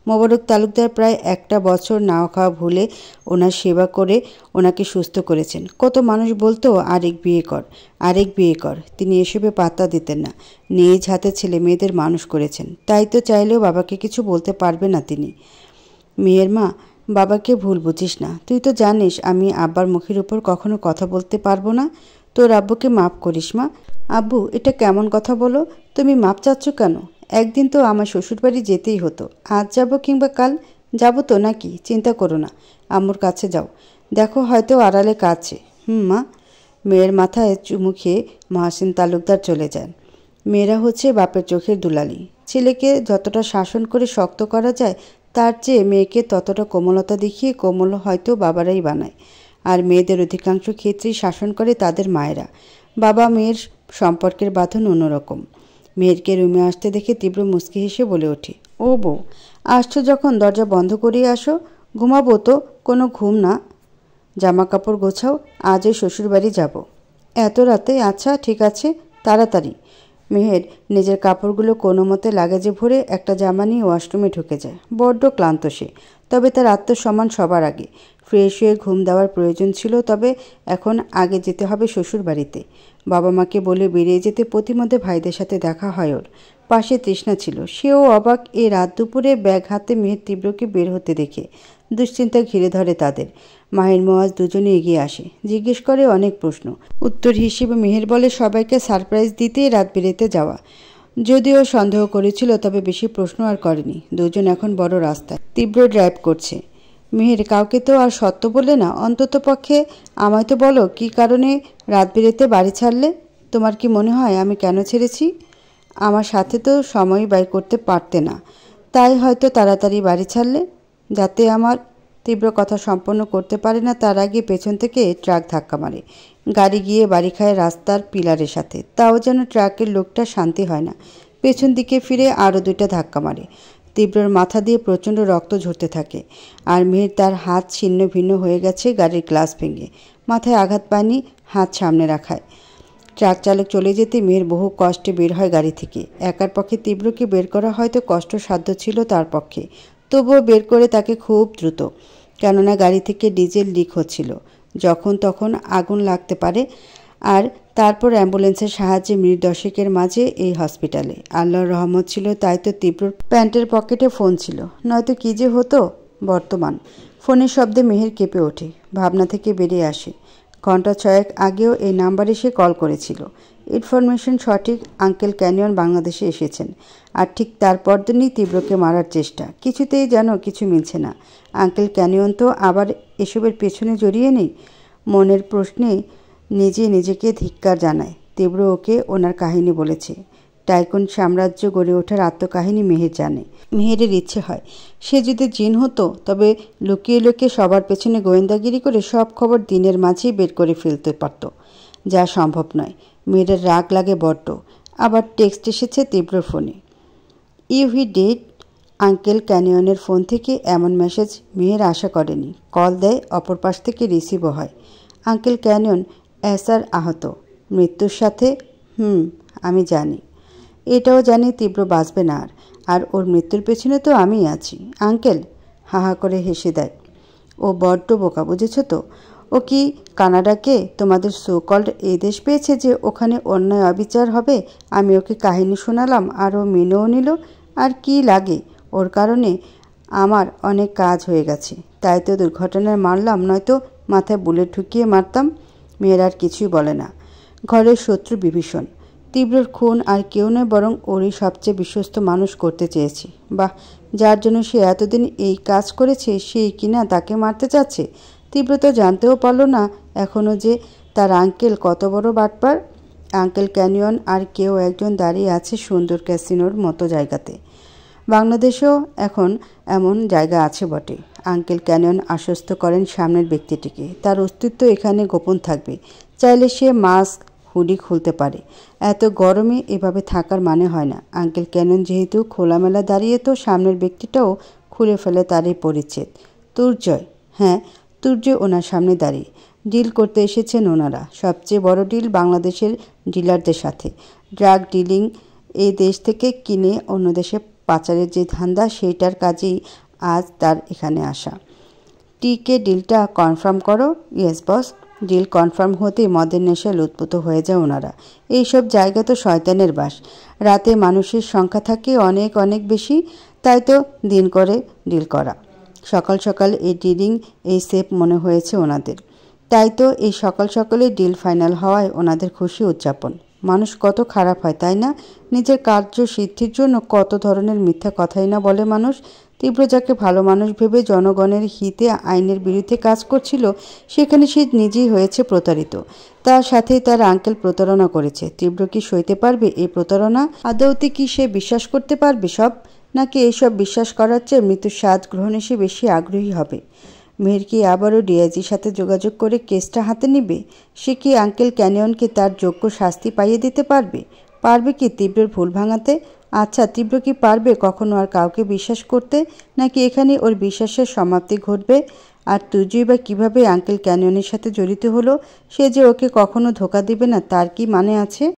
মোবারক তালুকদার প্রায় 1 বছর নাওয়া খাওয়া ভুলে ওনার সেবা করে ওনাকে সুস্থ করেছেন। কত মানুষ বলতো আরেক বিয়ে কর, আরেক বিয়ে কর। তিনি এসবে পাত্তা দিতেন না। নিজ হাতে ছেলে মেয়েদের মানুষ করেছেন। তাই তো চাইলেও বাবাকে কিছু বলতে পারবে না তিনি। মেয়ের মা, বাবাকে ভুল বুঝিস না। তুই তো জানিস আমি আব্বার মুখের উপর কখনো কথা বলতে পারবো না। তোর আব্বুকে মাফ করিস মা। আব্বু, এটা কেমন কথা বলো? তুমি মাপ চাচ্ছ কেন? একদিন তো আমার শ্বশুরবাড়ি যেতেই হতো। আজ যাব কিংবা কাল যাব তো নাকি? চিন্তা করো না, আম্মুর কাছে যাও, দেখো হয়তো আড়ালে কাছে। মা। মেয়ের মাথায় চুমু খেয়ে মহাসিন তালুকদার চলে যান। মেয়েরা হচ্ছে বাপের চোখের দুলালি। ছেলেকে যতটা শাসন করে শক্ত করা যায় তার চেয়ে মেয়েকে ততটা কোমলতা দেখিয়ে কোমল হয়তো বাবারাই বানায়। আর মেয়েদের অধিকাংশ ক্ষেত্রেই শাসন করে তাদের মায়েরা। বাবা মেয়ের সম্পর্কের বাঁধন অন্যরকম। মেয়েরকে রুমে আসতে দেখে তীব্র মুচকি হেসে বলে ওঠে, ও বউ, আসছো যখন দরজা বন্ধ করিয়ে আসো। ঘুমাবো তো? কোনো ঘুম না, জামা কাপড় গোছাও, আজই শ্বশুরবাড়ি যাব। এত রাতে? আচ্ছা ঠিক আছে, তাড়াতাড়ি। মেহের নিজের কাপড়গুলো কোনো মতে লাগেজে ভরে একটা জামা নিয়ে ওয়াশরুমে ঢুকে যায়। বড্ড ক্লান্ত সে, তবে তার আত্মসম্মান সবার আগে। ফ্রেশ হয়ে ঘুম দেওয়ার প্রয়োজন ছিল, তবে এখন আগে যেতে হবে শ্বশুর বাড়িতে। বাবা মাকে বলে বেরিয়ে যেতে প্রতিমধ্যে ভাইদের সাথে দেখা হয় ওর। পাশে তৃষ্ণা ছিল। সেও অবাক এই রাত দুপুরে ব্যাগ হাতে মেহের তীব্রকে বের হতে দেখে। দুশ্চিন্তা ঘিরে ধরে তাদের। মাহির, মোয়াজ দুজনে এগিয়ে আসে, জিজ্ঞেস করে অনেক প্রশ্ন। উত্তর হিসেবে মেহের বলে সবাইকে সারপ্রাইজ দিতেই রাত বেরোতে যাওয়া। যদিও সন্দেহ করেছিল, তবে বেশি প্রশ্ন আর করেনি। দুজন এখন বড় রাস্তায়। তীব্র ড্রাইভ করছে। মেহের, কাউকে তো আর সত্য বললে না, অন্তত পক্ষে আমায় তো বলো কী কারণে রাত বেরোতে বাড়ি ছাড়লে? তোমার কি মনে হয় আমি কেন ছেড়েছি? আমার সাথে তো সময় ব্যয় করতে পারতে না, তাই হয়তো তাড়াতাড়ি বাড়ি ছাড়লে। যাতে আমার তীব্র কথা সম্পন্ন করতে পারে না তার আগে পেছন থেকে ট্রাক ধাক্কা মারে। গাড়ি গিয়ে বাড়ি খায় রাস্তার পিলারের সাথে। তাও যেন ট্রাকের লোকটা শান্তি হয় না। পেছন দিকে ফিরে আরও 2টা ধাক্কা মারে। তীব্রর মাথা দিয়ে প্রচণ্ড রক্ত ঝরতে থাকে। আর মেহের, তার হাত ছিন্ন ভিন্ন হয়ে গেছে গাড়ির গ্লাস ভেঙে। মাথায় আঘাত পায়নি, হাত সামনে রাখায়। ট্রাক চালক চলে যেতে মেহের বহু কষ্টে বের হয় গাড়ি থেকে। একার পক্ষে তীব্রকে বের করা হয়তো কষ্টসাধ্য ছিল তার পক্ষে, তবুও বের করে তাকে খুব দ্রুত। কেননা গাড়ি থেকে ডিজেল লিক হচ্ছিল, যখন তখন আগুন লাগতে পারে। আর তারপর অ্যাম্বুলেন্সের সাহায্যে মিনিট 10-এর মাঝে এই হসপিটালে। আল্লাহর রহমত ছিল, তাই তো তীব্রর প্যান্টের পকেটে ফোন ছিল, নয়তো কী যে হতো। বর্তমান ফোনের শব্দে মেহের কেঁপে ওঠে, ভাবনা থেকে বেরিয়ে আসে। ঘণ্টা 6 আগেও এই নাম্বারে সে কল করেছিল। ইনফরমেশন সঠিক, আঙ্কেল ক্যানিয়ন বাংলাদেশে এসেছেন। আর ঠিক তার পরদিনই তীব্রকে মারার চেষ্টা। কিছুতেই যেন কিছু মিলছে না। আঙ্কেল ক্যানিয়ন তো আবার এসবের পেছনে জড়িয়ে নেই। মনের প্রশ্নে নিজে নিজেকে ধিক্কার জানায়। তীব্র ওকে ওনার কাহিনী বলেছে। টাইকুন সাম্রাজ্য গড়ে ওঠার আত্মকাহিনী মেহের জানে। মেহেরের ইচ্ছে হয় সে যদি জিন হতো, তবে লুকিয়ে লুকিয়ে সবার পেছনে গোয়েন্দাগিরি করে সব খবর দিনের মাঝেই বের করে ফেলতে পারত, যা সম্ভব নয়। মেয়েদের রাগ লাগে বড্ড। আবার টেক্সট এসেছে তীব্রর ফোনে, ইউ হি ডেড। আঙ্কেল ক্যানিয়নের ফোন থেকে এমন মেসেজ মেহের আশা করেনি। কল দেয়, অপর পাশ থেকে রিসিভও হয়। আঙ্কেল ক্যানিয়ন এসার আহত, মৃত্যুর সাথে। আমি জানি, এটাও জানি তীব্র বাঁচবে না। আর ওর মৃত্যুর পেছনে তো আমিই আছি। আঙ্কেল হাহা করে হেসে দেয়। ও বড্ড বোকা, বুঝেছ তো? ও কি কানাডাকে তোমাদের সো কল্ড এই দেশ পেয়েছে যে ওখানে অন্যায় অবিচার হবে? আমি ওকে কাহিনী শোনালাম আর ও মেনেও নিল। আর কি লাগে ওর কারণে? আমার অনেক কাজ হয়ে গেছে, তাই তো দুর্ঘটনায় মারলাম, নয়তো মাথায় বুলেট ঢুকিয়ে মারতাম। মেয়েরা আর কিছুই বলে না। ঘরের শত্রু বিভীষণ। তীব্রর খুন আর কেউ নয় বরং ওরই সবচেয়ে বিশ্বস্ত মানুষ করতে চেয়েছে। বাহ, যার জন্য সে এতদিন এই কাজ করেছে সেই কিনা তাকে মারতে চাচ্ছে। তীব্র তো জানতেও পারল না এখনও যে তার আঙ্কেল কত বড় বাটপার। আঙ্কেল ক্যানিয়ন আর কেউ একজন দাঁড়িয়ে আছে সুন্দর ক্যাসিনোর মতো জায়গাতে। বাংলাদেশেও এখন এমন জায়গা আছে বটে। আঙ্কেল ক্যানিয়ন আশ্বস্ত করেন সামনের ব্যক্তিটিকে, তার অস্তিত্ব এখানে গোপন থাকবে। চাইলে সে মাস্ক হুডি খুলতে পারে। এত গরমে এভাবে থাকার মানে হয় না। আঙ্কেল ক্যানিয়ন যেহেতু খোলামেলা দাঁড়িয়ে, তো সামনের ব্যক্তিটাও খুলে ফেলে তারই পরিচ্ছেদ। তুর্জয়, হ্যাঁ তুর্জয় ওনার সামনে দাঁড়িয়ে। ডিল করতে এসেছেন ওনারা, সবচেয়ে বড় ডিল বাংলাদেশের ডিলারদের সাথে। ড্রাগ ডিলিং এই দেশ থেকে কিনে অন্য দেশে পাচারের যে ধান্দা, সেইটার কাজেই আজ তার এখানে আসা। টিকে ডিলটা কনফার্ম করো। Yes boss. ডিল কনফার্ম হতেই মদের নেশায় লুৎপুত হয়ে যায় ওনারা। এইসব জায়গা তো শয়তানের বাস। রাতে মানুষের সংখ্যা থাকে অনেক অনেক বেশি, তাই তো দিন করে ডিল করা। সকাল সকাল এই ডিলিং এই সেফ মনে হয়েছে ওনাদের। তাই তো এই সকাল সকালে ডিল ফাইনাল হওয়ায় ওনাদের খুশি উদযাপন। মানুষ কত খারাপ হয়, তাই না? নিজের কার্য সিদ্ধির জন্য কত ধরনের মিথ্যা কথাই না বলে মানুষ। তীব্র যাকে ভালো মানুষ ভেবে জনগণের হিতে আইনের বিরুদ্ধে কাজ করছিল, সেখানে সে নিজেই হয়েছে প্রতারিত। তার সাথেই তার আঙ্কেল প্রতারণা করেছে। তীব্র কি সইতে পারবে এই প্রতারণা? আদৌতে কি সে বিশ্বাস করতে পারবে সব? নাকি এইসব বিশ্বাস করার চেয়ে মৃত্যুর স্বাদ গ্রহণে সে বেশি আগ্রহী হবে? মেহের কি আবারও ডিআইজির সাথে যোগাযোগ করে কেসটা হাতে নেবে? সে কি আঙ্কেল ক্যানিয়নকে তার যোগ্য শাস্তি পাইয়ে দিতে পারবে? পারবে কি তীব্রের ভুল ভাঙাতে? আচ্ছা, তীব্র কি পারবে কখনো আর কাউকে বিশ্বাস করতে? নাকি এখানে ওর বিশ্বাসের সমাপ্তি ঘটবে? আর তুর্জই বা কীভাবে আঙ্কেল ক্যানিয়নের সাথে জড়িত হলো? সে যে ওকে কখনো ধোকা দিবে না তার কি মানে আছে?